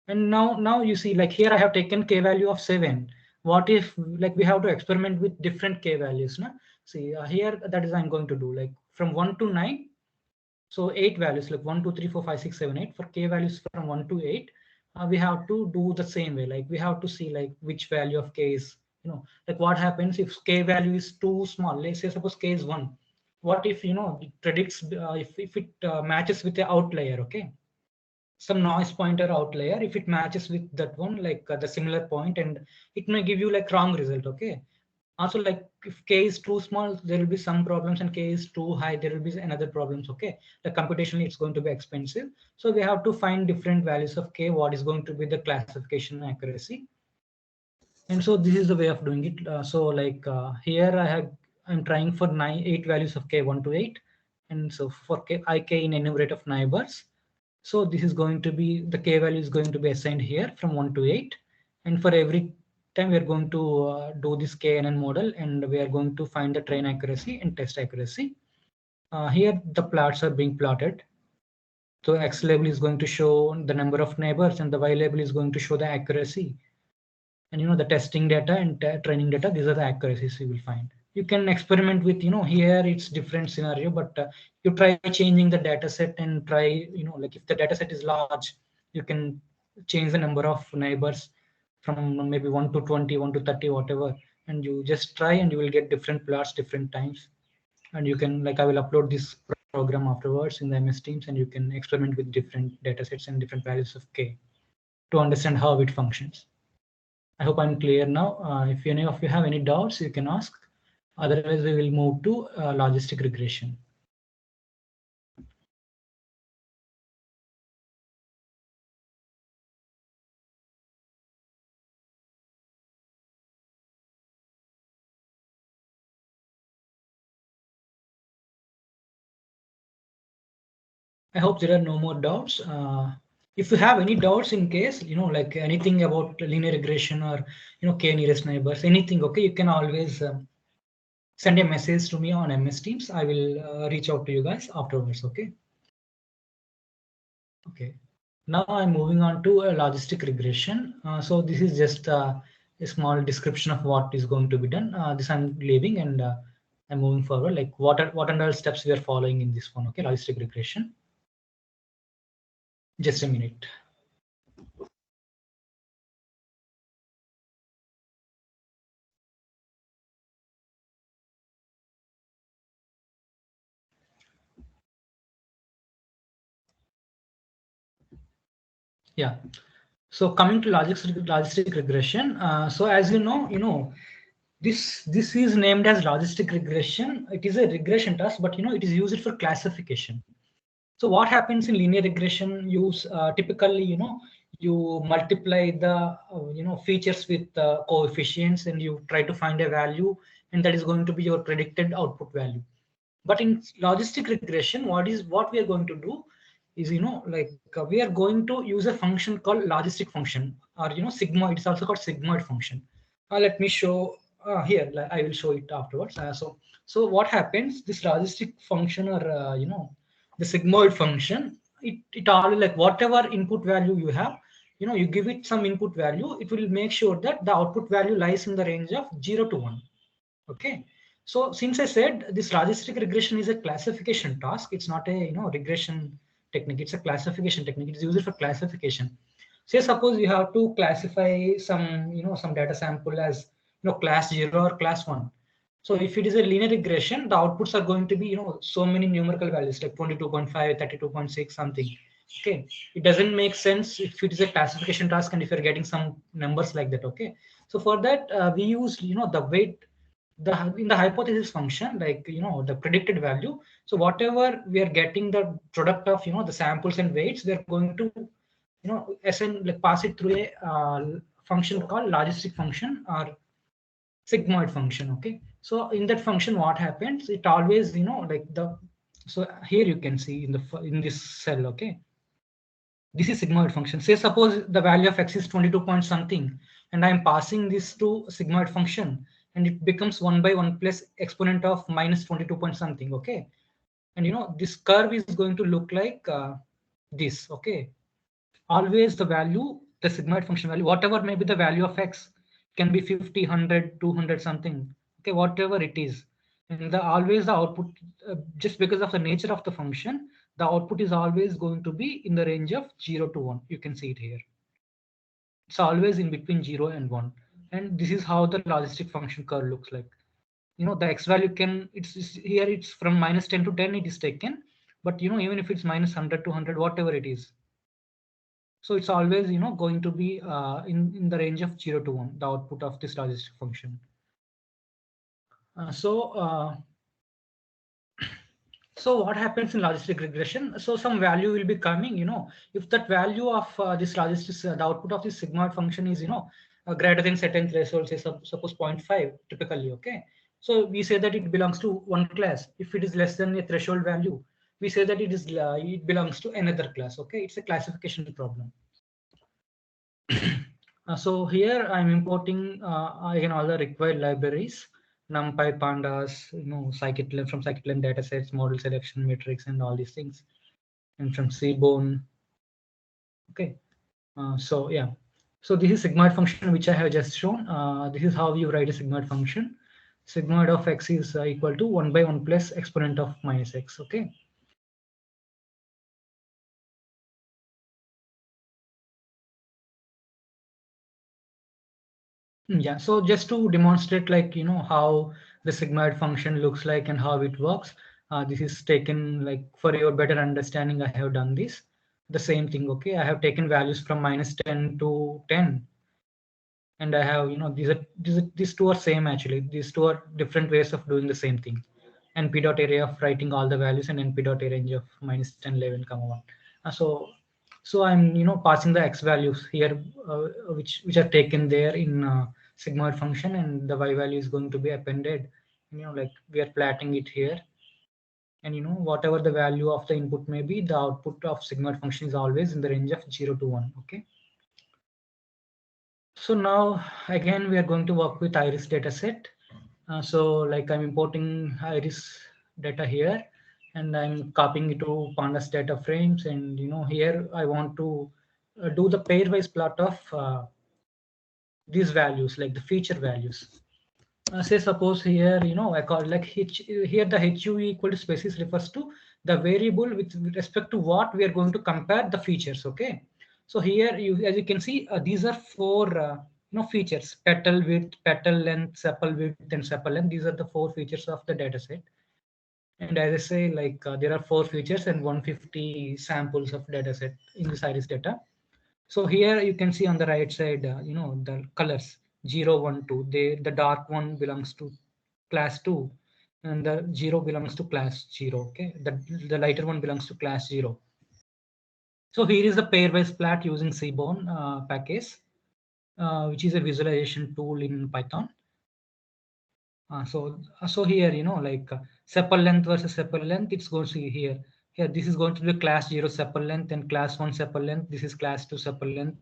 And now you see, like here I have taken k value of 7. What if like we have to experiment with different k values? No? See here, that is I'm going to do like from 1 to 9. So 8 values, like 1, 2, 3, 4, 5, 6, 7, 8. For k values from 1 to 8, we have to do the same way. Like we have to see like which value of k is, like what happens if k value is too small. Let's say suppose k is 1. What if it predicts if it matches with the outlier? Okay, some noise pointer outlier. If it matches with that one, like the similar point, and it may give you like wrong result. Okay. Also, like if k is too small, there will be some problems, and k is too high, there will be another problems. Okay, the computationally it's going to be expensive, so we have to find different values of k. What is going to be the classification accuracy? And so this is the way of doing it. So like here I'm trying for 8 values of k 1 to 8, and so for ik in enumerate of neighbors. So this is going to be the k value is going to be assigned here from 1 to 8, and for every time we are going to do this KNN model, and we are going to find the train accuracy and test accuracy. Here the plots are being plotted. So X label is going to show the number of neighbors, and the Y label is going to show the accuracy. And the testing data and training data, these are the accuracies you will find. You can experiment with, here it's different scenario, but you try changing the data set and try, like if the data set is large, you can change the number of neighbors from maybe 1 to 20, 1 to 30, whatever, and you just try and you will get different plots different times. And you can, like I will upload this program afterwards in the MS Teams, and you can experiment with different data sets and different values of k to understand how it functions. I hope I'm clear now. If any of you have any doubts, you can ask. Otherwise, we will move to logistic regression. I hope there are no more doubts. If you have any doubts in case, like anything about linear regression or, k nearest neighbors, anything, okay, you can always send a message to me on MS Teams. I will reach out to you guys afterwards, okay? Okay. Now I'm moving on to a logistic regression. So this is just a small description of what is going to be done. This I'm leaving, and I'm moving forward. Like what are all steps we are following in this one, okay? Logistic regression. Just a minute. Yeah. So coming to logistic regression. So as you know, this is named as logistic regression. It is a regression task, but it is used for classification. So what happens in linear regression? Typically, you multiply the features with coefficients, and you try to find a value, and that is going to be your predicted output value. But in logistic regression, what we are going to do is we are going to use a function called logistic function, or sigmoid. It's also called sigmoid function. Let me show here. I will show it afterwards. So what happens? This logistic function, or the sigmoid function, it all like whatever input value you have, you give it some input value, it will make sure that the output value lies in the range of 0 to 1. Okay. So since I said this logistic regression is a classification task, it's not a regression technique. It's a classification technique. It's used for classification. Say suppose you have to classify some data sample as class 0 or class 1. So if it is a linear regression, the outputs are going to be so many numerical values like 22.5, 32.6 something. Okay, it doesn't make sense if it is a classification task and if you're getting some numbers like that. Okay, so for that we use the weight in the hypothesis function, like the predicted value. So whatever we are getting, the product of the samples and weights, we are going to pass it through a function called logistic function or sigmoid function. Okay, so in that function what happens, it always so here you can see in this cell. Okay, this is sigmoid function. Say suppose the value of x is 22 point something, and I am passing this to sigmoid function, and it becomes 1 by 1 plus exponent of minus 22 point something. Okay, and this curve is going to look like this. Okay, always the value, the sigmoid function value, whatever may be the value of x, can be 50, 100, 200 something. Okay, whatever it is, and always the output, just because of the nature of the function, the output is always going to be in the range of 0 to 1. You can see it here. It's always in between 0 and 1. And this is how the logistic function curve looks like. The x value here it's from minus 10 to 10 it is taken, but even if it's minus 100 to 100, whatever it is, so it's always going to be in the range of 0 to 1, the output of this logistic function. So what happens in logistic regression? So some value will be coming. If that value of this logistic, the output of this sigmoid function is greater than certain threshold, say suppose 0.5 typically. Okay, so we say that it belongs to one class. If it is less than a threshold value, we say that it belongs to another class. Okay, it's a classification problem. So here I'm importing again all the required libraries, NumPy, Pandas, scikit-learn, from scikit-learn datasets, model selection matrix, and all these things, and from Seaborn. Okay, so yeah, so this is sigmoid function which I have just shown. This is how you write a sigmoid function. Sigmoid of x is equal to 1 by 1 plus exponent of minus x. Okay. Yeah, so just to demonstrate how the sigmoid function looks like and how it works, this is taken for your better understanding. I have done this, the same thing. Okay, I have taken values from minus 10 to 10, and I have these two are same actually. These two are different ways of doing the same thing. NP dot array of writing all the values, and NP dot range of minus 10, 11, 1. So I'm passing the x values here, which are taken there in sigmoid function, and the y value is going to be appended. We are plotting it here, and whatever the value of the input may be, the output of sigmoid function is always in the range of 0 to 1. Okay. So now again we are going to work with iris dataset. So I'm importing iris data here, and I'm copying it to pandas data frames, and here I want to do the pairwise plot of these values, like the feature values. say suppose here, I call like here the HUE equal to species refers to the variable with respect to what we are going to compare the features. Okay, so here as you can see, these are four features: petal width, petal length, sepal width, and sepal length. These are the four features of the data set. And as I say, like there are 4 features and 150 samples of data set in this iris data. So here you can see on the right side, the colors 0, 1, 2. The dark one belongs to class 2, and the 0 belongs to class 0. Okay, the lighter one belongs to class 0. So here is the pairwise plot using Seaborn package, which is a visualization tool in Python. So here, like sepal length versus sepal length, it's going to see here. Here, this is going to be class 0 sepal length and class 1 sepal length. This is class 2 sepal length.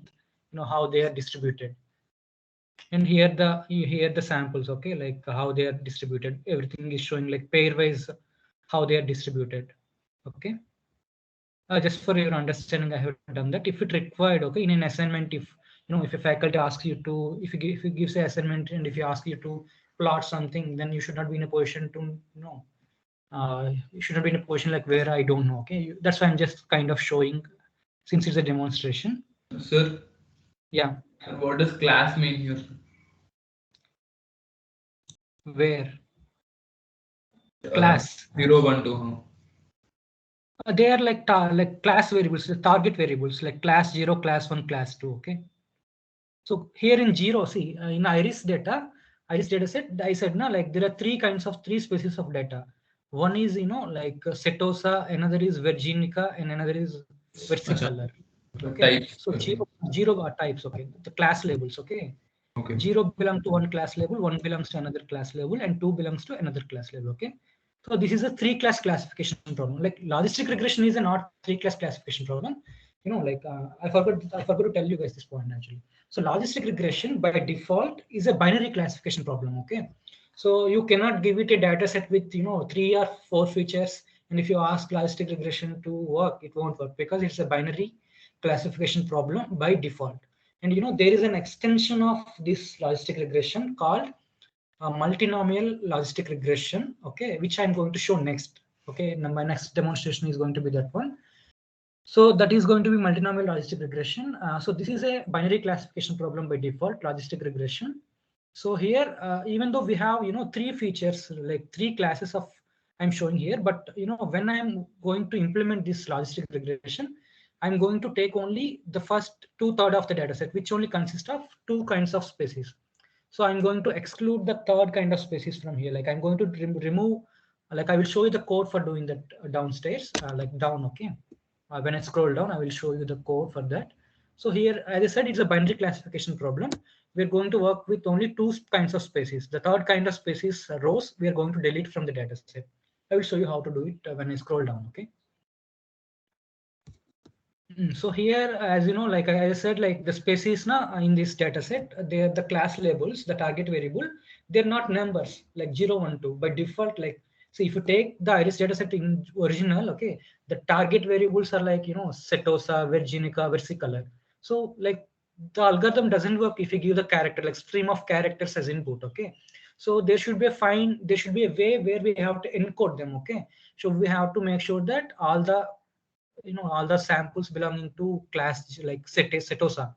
How they are distributed. And here the samples, okay, like how they are distributed. Everything is showing like pairwise how they are distributed. Okay. Just for your understanding, I have done that. If it required, okay, in an assignment, if if a faculty asks you to, if you gives an assignment and if you ask you to plot something, then you should not be in a position to you should not be in a position like where I don't know. Okay, that's why I'm just kind of showing, since it's a demonstration. Sir. Yeah. And what does class mean here? Where? Class 0, 1, 2. They are like class variables, target variables, like class 0, class 1, class 2. Okay. So here in 0, see in iris data set, I said like there are three species of data. One is like Setosa, another is Virginica, and another is versicolor. Okay. Types. So 0 are types. Okay. The class labels. Okay. Okay. 0 belongs to one class label, 1 belongs to another class label, and 2 belongs to another class label. Okay. So this is a 3-class classification problem. Like logistic regression is a not 3-class classification problem. Like I forgot to tell you guys this point actually. So logistic regression by default is a binary classification problem. Okay. So you cannot give it a data set with 3 or 4 features, and if you ask logistic regression to work, it won't work because it's a binary classification problem by default. And there is an extension of this logistic regression called multinomial logistic regression, okay, which I'm going to show next. Okay, my next demonstration is going to be that one. So that is going to be multinomial logistic regression. So this is a binary classification problem by default, logistic regression. So here, even though we have 3 features, like 3 classes of I'm showing here, but when I'm going to implement this logistic regression, I'm going to take only the first 2/3 of the data set, which only consists of 2 kinds of species. So I'm going to exclude the 3rd kind of species from here. Like I'm going to remove, like I will show you the code for doing that downstairs, like down. Okay. When I scroll down, I will show you the code for that. So here, as I said, it's a binary classification problem. We're going to work with only 2 kinds of species. The 3rd kind of species, rows, we are going to delete from the data set. I will show you how to do it when I scroll down. Okay. So here, as you know, like I said, like the species now in this data set, they are the class labels, the target variable. They're not numbers like 0, 1, 2 by default. Like, so if you take the iris data set in original, okay, the target variables are like Setosa, Virginica, versicolor. So like the algorithm doesn't work if you give the character like stream of characters as input. Okay, so there should be a way where we have to encode them. Okay, so we have to make sure that all the all the samples belonging to class like Setosa,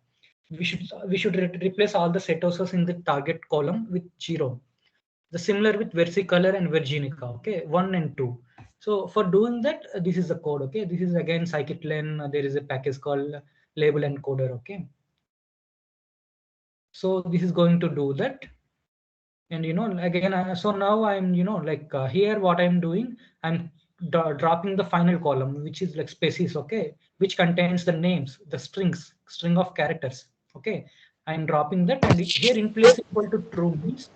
we should replace all the Setosas in the target column with 0. The similar with versicolor and Virginica. Okay, 1 and 2. So for doing that, this is the code. Okay, this is again scikit-learn. There is a package called label encoder. Okay, so this is going to do that. And again, so now I'm like here what I'm doing, I'm dropping the final column, which is like species, okay, which contains the names, the string of characters. Okay, I'm dropping that, and here in place equal to true means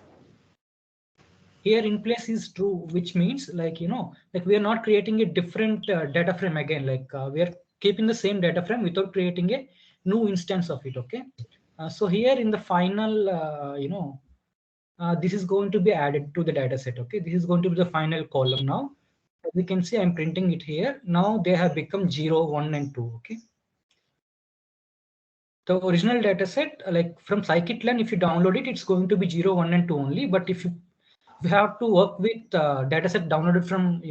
here in place is true, which means like like we are not creating a different data frame again. Like we are keeping the same data frame without creating a new instance of it. Okay, so here in the final this is going to be added to the data set. Okay, this is going to be the final column now. As you can see, I'm printing it here. Now they have become 0, 1, and 2. Okay. The original data set, like from scikit-learn, if you download it, it's going to be 0, 1, and 2 only. But if you we have to work with dataset downloaded from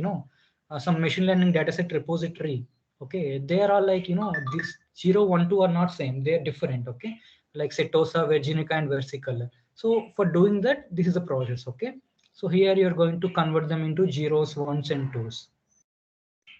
some machine learning dataset repository. Okay, they are all like this 0, 1, 2 are not same, they're different. Okay, like Setosa, Virginica, and Versicolor. So for doing that, this is a process. Okay, so here you're going to convert them into zeros, ones, and twos.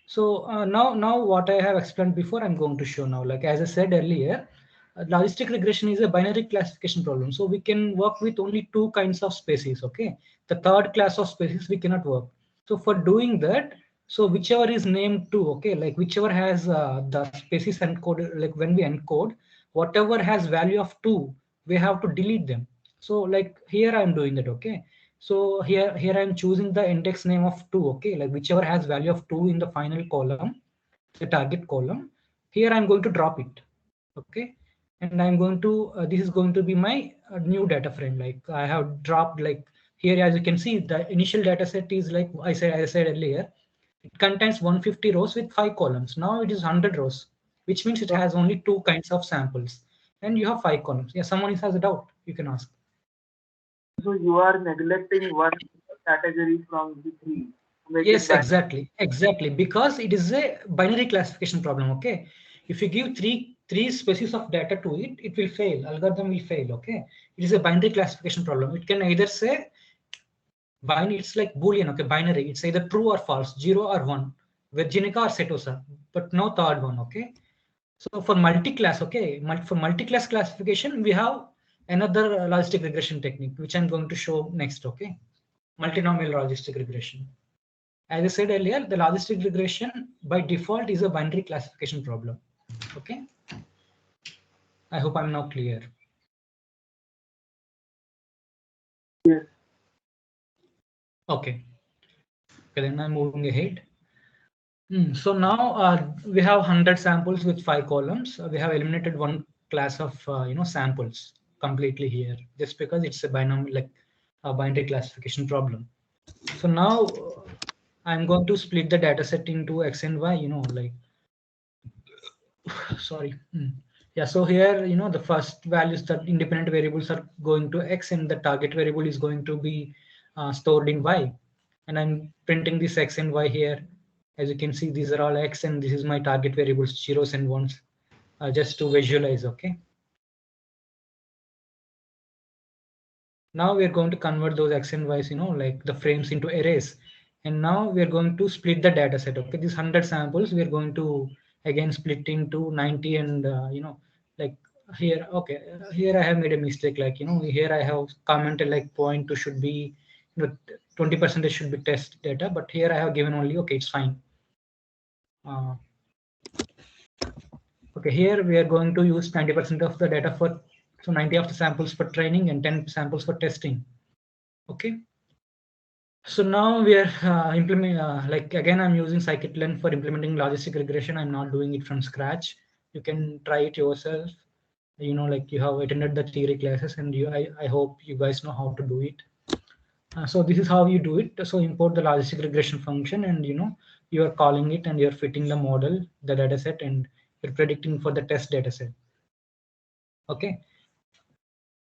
So now what I have explained before, I'm going to show now. Like as I said earlier, logistic regression is a binary classification problem. So we can work with only two kinds of species. Okay, the third class of species we cannot work. So for doing that, so whichever is named 2, okay, like whichever has the species encoded, like when we encode, whatever has value of 2, we have to delete them. So like here I'm doing that. Okay, so here I'm choosing the index name of 2. Okay, like whichever has value of 2 in the final column, the target column. Here I'm going to drop it. Okay, and I'm going to this is going to be my new data frame. Like I have dropped, like here, as you can see, the initial data set is like I said earlier, it contains 150 rows with 5 columns. Now it is 100 rows, which means it has only 2 kinds of samples, and you have 5 columns. Yeah, someone has a doubt, you can ask. So you are neglecting one category from the 3. Yes, exactly, because it is a binary classification problem. Okay, if you give three species of data to it, it will fail. Algorithm will fail. Okay, it is a binary classification problem. It can either say binary, it's like Boolean. Okay, binary, it's either true or false, 0 or 1, Virginica or Setosa, but no third one. Okay, so for multi-class, okay, for multi-class classification, we have another logistic regression technique, which I'm going to show next. Okay, multinomial logistic regression. As I said earlier, the logistic regression by default is a binary classification problem. Okay, I hope I'm now clear. Yes. Okay, then I'm moving ahead. So now we have 100 samples with 5 columns. We have eliminated one class of samples completely here, just because it's a binomial, like a binary classification problem. So now I'm going to split the data set into X and Y, like sorry. Yeah, so here the first values, that independent variables are going to X, and the target variable is going to be stored in Y, and I'm printing this X and Y here. As you can see, these are all X, and this is my target variables, zeros and ones, just to visualize. Okay, now we are going to convert those X and Y's, like the frames, into arrays, and now we are going to split the data set. Okay, these 100 samples we are going to again split into 90, and like here, okay, here I have made a mistake. Like here I have commented like 0.2 should be 20% should be test data, but here I have given only, okay, it's fine. Okay, here we are going to use 90% of the data for, so 90 of the samples for training and 10 samples for testing. Okay, so now we are implementing, like again, I'm using scikit-learn for implementing logistic regression. I'm not doing it from scratch. You can try it yourself. Like you have attended the theory classes, and I hope you guys know how to do it. So this is how you do it. So import the logistic regression function, and you are calling it, and you're fitting the model, the data set, and you're predicting for the test data set. Okay,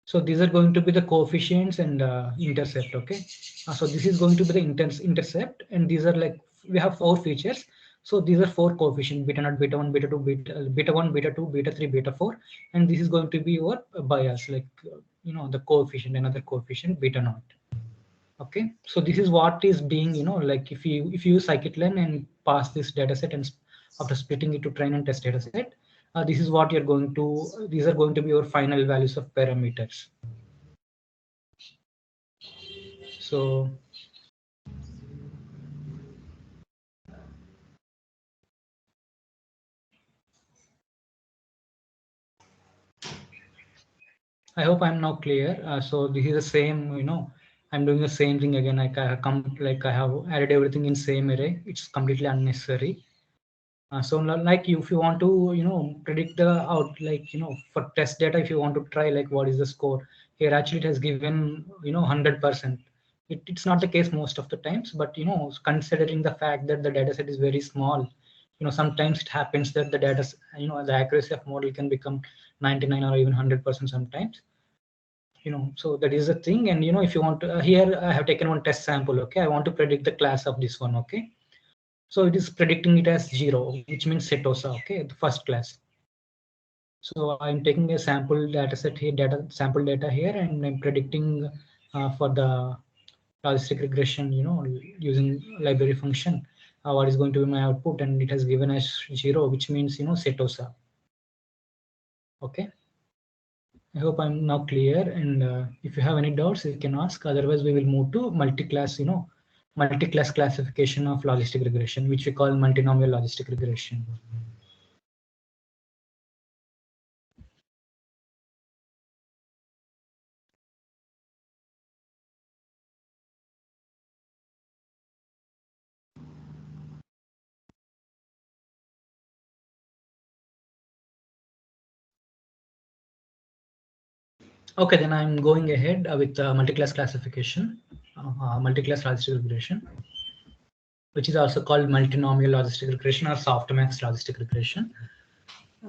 so these are going to be the coefficients and intercept. Okay, so this is going to be the intercept, and these are like, we have 4 features. So these are 4 coefficients: beta naught, beta 1, beta 2, beta 1, beta 2, beta 3, beta 4, and this is going to be your bias, like the coefficient, another coefficient, beta naught. Okay, so this is what is being, like if you use scikit-learn and pass this data set, and after splitting it to train and test data set, this is what you're going to, these are going to be your final values of parameters. So I hope I'm now clear. So this is the same, I'm doing the same thing again. Like I have added everything in same array. It's completely unnecessary. So like if you want to predict the for test data, if you want to try like what is the score here, actually it has given 100%. It's not the case most of the times, but considering the fact that the data set is very small, sometimes it happens that the data, the accuracy of model can become 99 or even 100% sometimes. So that is the thing. And if you want to, here I have taken one test sample. Okay, I want to predict the class of this one. Okay, so it is predicting it as 0, which means Setosa. Okay, the first class. So I'm taking a sample data set here, sample data here, and I'm predicting for the logistic regression, using library function, what is going to be my output, and it has given us 0, which means Setosa. Okay, I hope I'm now clear, and if you have any doubts you can ask, otherwise we will move to multi-class multi-class classification of logistic regression, which we call multinomial logistic regression. Okay, then I'm going ahead with multi-class classification, multi-class logistic regression, which is also called multinomial logistic regression or softmax logistic regression.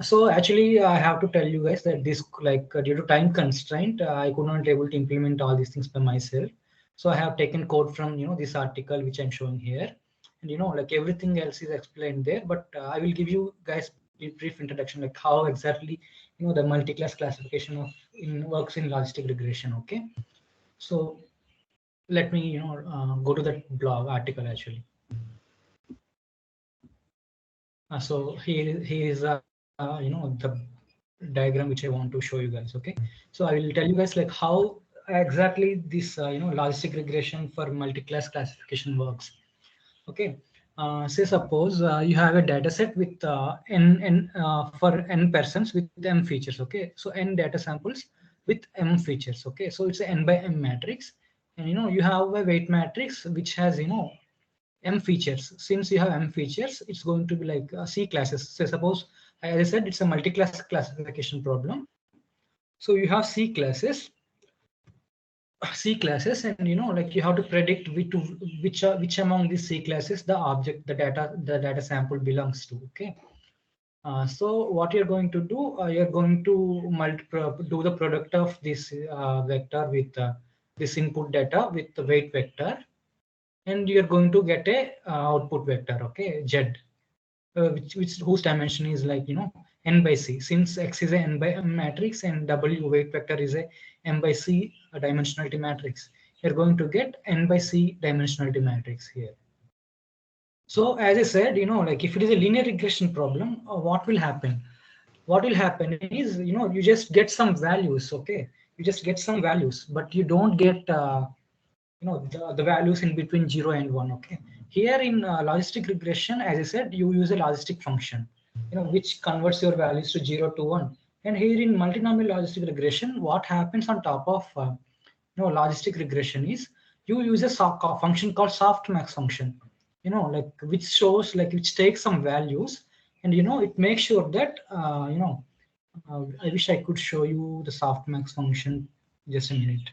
So actually, I have to tell you guys that this, due to time constraint, I could not able to implement all these things by myself. So I have taken code from this article which I'm showing here, and everything else is explained there. But I will give you guys a brief introduction, like how exactly the multi-class classification works in logistic regression. Okay, so let me go to that blog article actually. So here is the diagram which I want to show you guys. Okay, so I will tell you guys like how exactly this logistic regression for multi-class classification works. Okay, say suppose you have a data set with for n persons with m features. Okay, so n data samples with m features. Okay, so it's an n by m matrix, and you have a weight matrix which has m features. Since you have m features, it's going to be like C classes. So suppose, as I said, it's a multi-class classification problem. So you have C classes, and you have to predict which among these C classes the data sample belongs to. Okay. So what you're going to do, you're going to do the product of this vector with this input data with the weight vector, and you're going to get a output vector. Okay, Z, whose dimension is like n by c. Since x is a n by m matrix and w weight vector is a m by c dimensionality matrix, you're going to get n by c dimensionality matrix here. So as I said, if it is a linear regression problem, what will happen? What will happen is you just get some values. Okay, you just get some values, but you don't get the values in between 0 and 1. Okay, here in logistic regression, as I said, you use a logistic function which converts your values to 0 to 1. And here in multinomial logistic regression, what happens on top of logistic regression is you use a function called softmax function, which shows which takes some values, and it makes sure that I wish I could show you the softmax function. Just a minute.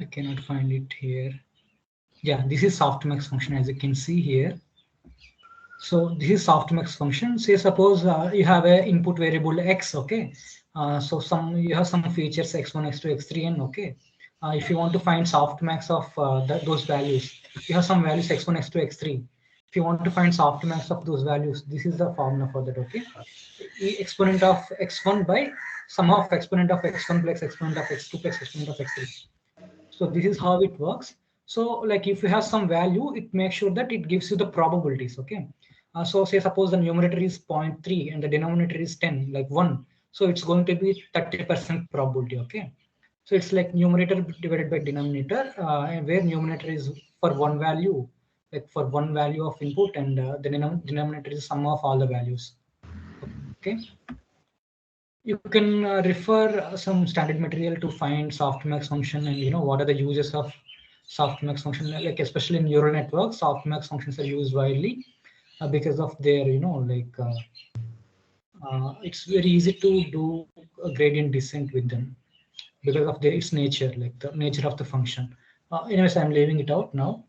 I cannot find it here. Yeah, this is softmax function, as you can see here. So this is softmax function. Say suppose you have a input variable x. Okay, so you have some features x1, x2, x3, and okay. If you want to find softmax of those values, you have some values x1, x2, x3. If you want to find softmax of those values, this is the formula for that. Okay, e exponent of x1 by sum of exponent of x1 plus exponent of x2 plus exponent of x3. So this is how it works. So if you have some value, it makes sure that it gives you the probabilities. Okay. So say suppose the numerator is 0.3 and the denominator is 10, like 1. So it's going to be 30% probability. Okay. So it's like numerator divided by denominator, and where numerator is for one value, like for one value of input, and the denominator is sum of all the values. Okay. You can refer some standard material to find softmax function, and what are the uses of softmax function, like especially in neural networks. Softmax functions are used widely because of their it's very easy to do a gradient descent with them. because of its nature, like the nature of the function. Anyways, I'm leaving it out now.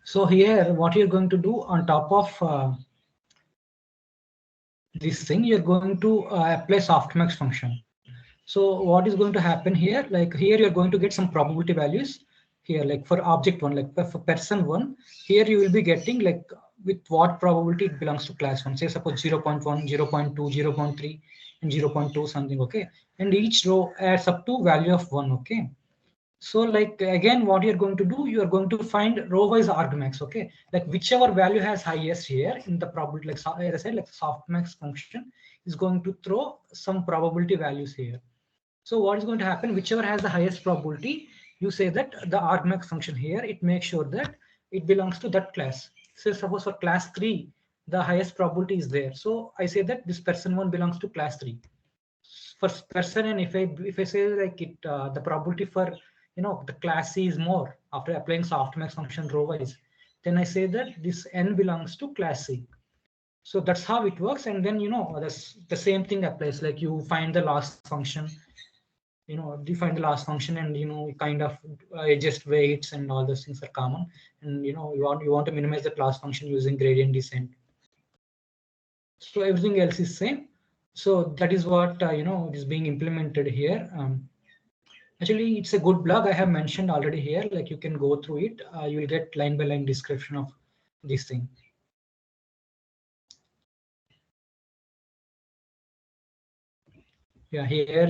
So here, what you're going to do on top of this thing, you're going to apply softmax function. So what is going to happen here? Like here, you're going to get some probability values here, like for object one, like for person one, here you will be getting like with what probability it belongs to class one. Say suppose 0.1, 0.2, 0.3, and 0.2 something. Okay, and each row adds up to value of 1. Okay. So like again, what you're going to do, you are going to find row-wise argmax. Okay, like whichever value has highest here in the probability, like as I said, like softmax function is going to throw some probability values here. So what is going to happen? Whichever has the highest probability, you say that the argmax function here, it makes sure that it belongs to that class. So suppose for class 3, the highest probability is there. So I say that this person 1 belongs to class 3. For person n, if I say like it, the probability for the class C is more after applying softmax function row wise, then I say that this n belongs to class C. So that's how it works. And then the same thing applies. Like you find the last function, define the last function, and kind of adjust weights and all those things are common. And you want to minimize the class function using gradient descent. So everything else is same. So that is what is being implemented here. Actually, it's a good blog I have mentioned already here. Like you can go through it. You will get line by line description of this thing. Yeah, here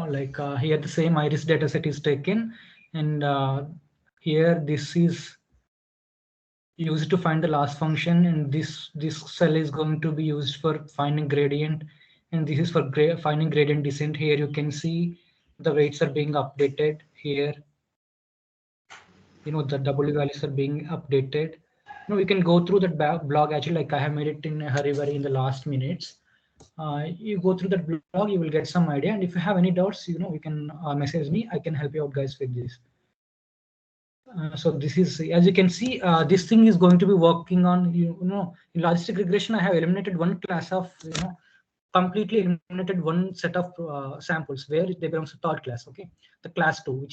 like here the same iris dataset is taken, and here this is used to find the last function, and this cell is going to be used for finding gradient, and this is for finding gradient descent. Here you can see the weights are being updated here. The W values are being updated. We can go through that blog. Actually, like I have made it in a hurry in the last minutes. You go through that blog, you will get some idea. And if you have any doubts, you can message me. I can help you out, guys, with this. So this is, as you can see, this thing is going to be working on, in logistic regression. I have eliminated one class of, completely eliminated one set of samples where they belong to third class. Okay, the class 2,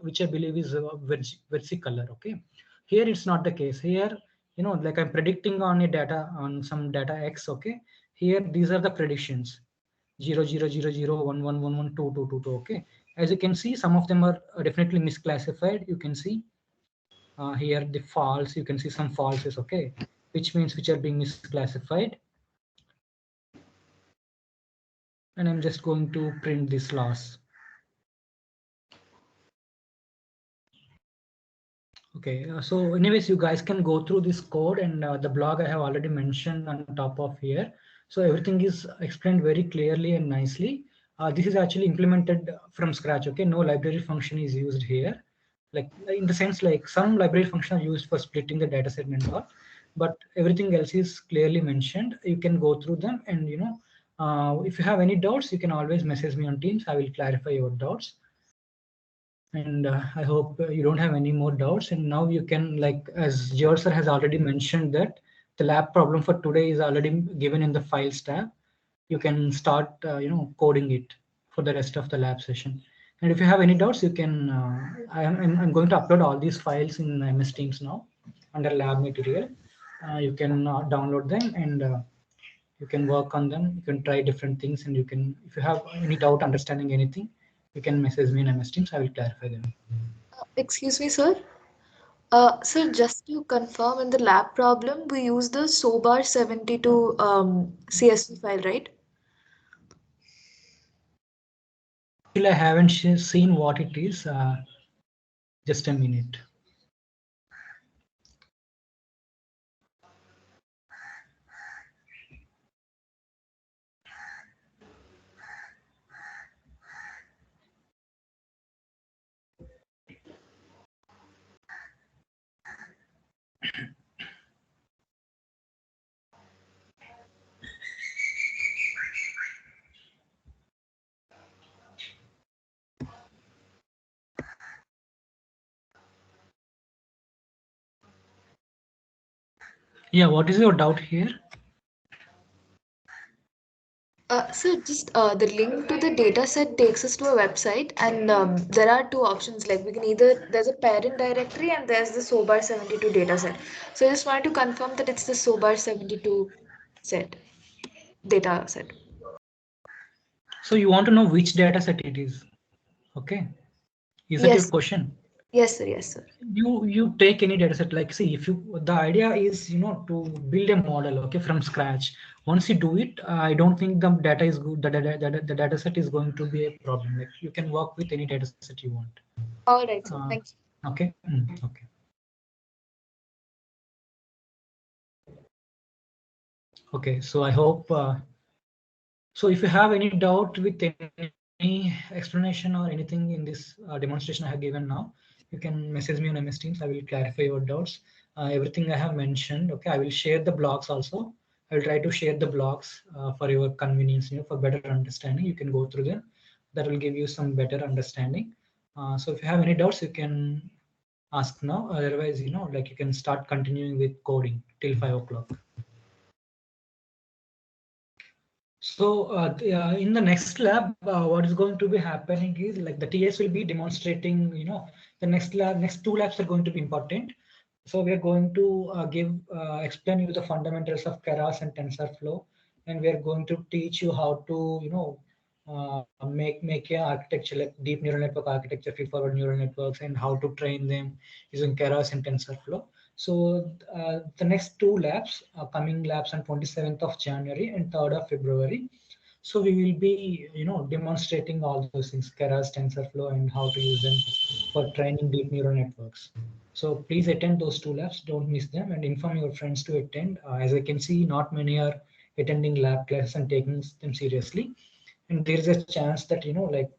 which I believe is versicolor. Okay, here it's not the case. Here, like I'm predicting on some data X. Okay, here these are the predictions: 0, 0, 0, 0, 1, 1, 1, 1, 2, 2, 2, 2. Okay, as you can see, some of them are definitely misclassified. You can see here the false. You can see some falses. Okay, which means which are being misclassified. And I'm just going to print this loss. Okay, so anyways, you guys can go through this code, and the blog I have already mentioned on top of here. So everything is explained very clearly and nicely. This is actually implemented from scratch. Okay, no library function is used here. Like in the sense, like some library function are used for splitting the data set and all, but everything else is clearly mentioned. You can go through them, and if you have any doubts, you can always message me on Teams. I will clarify your doubts. And I hope you don't have any more doubts. And now you can, like, as George sir has already mentioned, that the lab problem for today is already given in the files tab. You can start, coding it for the rest of the lab session. And if you have any doubts, you can, I'm going to upload all these files in MS Teams now under lab material. You can download them, and you can work on them. You can try different things, and you can, if you have any doubt understanding anything, you can message me in MS Teams. I will clarify them. Excuse me, sir. Sir, just to confirm, in the lab problem, we use the SOBAR 72 CSV file, right? Still, I haven't seen what it is. Just a minute. Yeah, what is your doubt here? So just the link to the data set takes us to a website, and there are two options. Like we can either, there's a parent directory and there's the SOBAR 72 data set. So I just wanted to confirm that it's the SOBAR 72 set, data set. So you want to know which data set it is? Okay. Is that your Yes. question? Yes, sir. Yes, sir. You take any data set, like, see, if you, the idea is, you know, to build a model, okay, from scratch. Once you do it, I don't think the data is good. The data set is going to be a problem. Like, you can work with any data set you want. All right, sir. Thank you. Okay. Okay. Okay. So I hope. So if you have any doubt with any explanation or anything in this demonstration I have given now, you can message me on MS Teams. I will clarify your doubts. Everything I have mentioned. Okay, I will share the blogs also. I will try to share the blogs for your convenience, you know, for better understanding. You can go through them. That will give you some better understanding. So if you have any doubts, you can ask now. Otherwise, you know, like, you can start continuing with coding till 5 o'clock. So in the next lab, what is going to be happening is, like, the TS will be demonstrating, you know, the next two labs are going to be important. So we are going to explain you the fundamentals of Keras and TensorFlow, and we are going to teach you how to, you know, make an architecture like deep neural network architecture, feed-forward neural networks, and how to train them using Keras and TensorFlow. So the next two labs, coming labs on 27th of January and 3rd of February. So we will be, you know, demonstrating all those things, Keras, TensorFlow, and how to use them for training deep neural networks. So please attend those two labs, don't miss them, and inform your friends to attend. As I can see, not many are attending lab classes and taking them seriously. And there is a chance that, you know, like,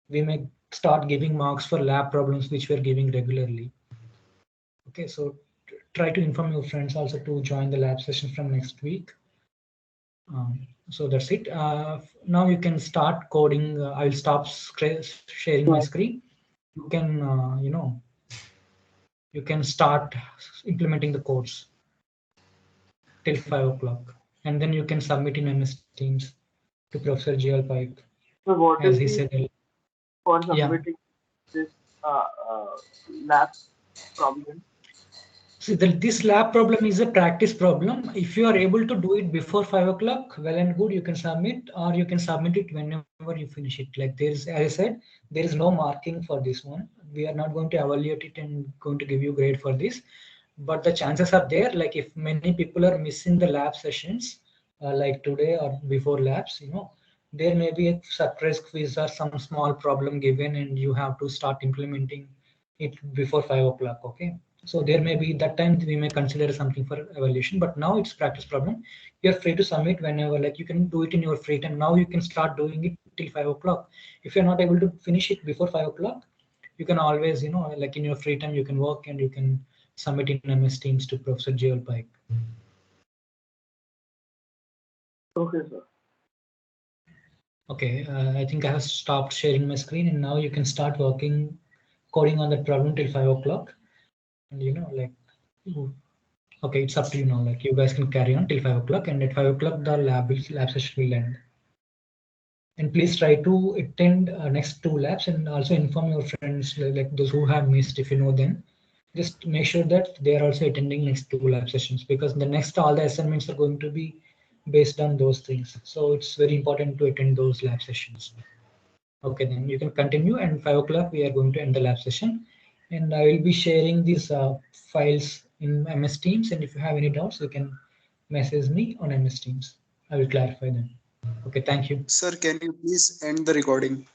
we may start giving marks for lab problems which we are giving regularly. Okay, so try to inform your friends also to join the lab session from next week. So that's it. Now you can start coding. I will stop sharing my screen. You can, you know, you can start implementing the codes till 5 o'clock, and then you can submit in MS Teams to Professor GL Pike. So what as is he the said. for Yeah. submitting this lab problem? See, this lab problem is a practice problem. If you are able to do it before 5 o'clock, well and good, you can submit, or you can submit it whenever you finish it. Like, there is, as I said, there is no marking for this one. We are not going to evaluate it and going to give you grade for this. But the chances are there, like, if many people are missing the lab sessions, like today or before labs, you know, there may be a surprise quiz or some small problem given, and you have to start implementing it before 5 o'clock. Okay. So there may be that time we may consider something for evaluation, but now it's practice problem. You're free to submit whenever, like, you can do it in your free time. Now you can start doing it till 5 o'clock. If you're not able to finish it before 5 o'clock, you can always, you know, like, in your free time, you can work and you can submit in MS Teams to Professor GL Pike. Okay, sir. Okay, I think I have stopped sharing my screen, and now you can start working, coding on that problem till 5 o'clock. And, you know, like, okay, it's up to you now. Like, you guys can carry on till 5 o'clock, and at 5 o'clock the lab session will end. And please try to attend next two labs, and also inform your friends, like those who have missed, if you know them. Just make sure that they are also attending next two lab sessions, because the next all the assignments are going to be based on those things. So it's very important to attend those lab sessions. Okay, then you can continue, and 5 o'clock we are going to end the lab session, and I will be sharing these files in MS Teams, and if you have any doubts, you can message me on MS Teams. I will clarify them. Okay, thank you. Sir, can you please end the recording?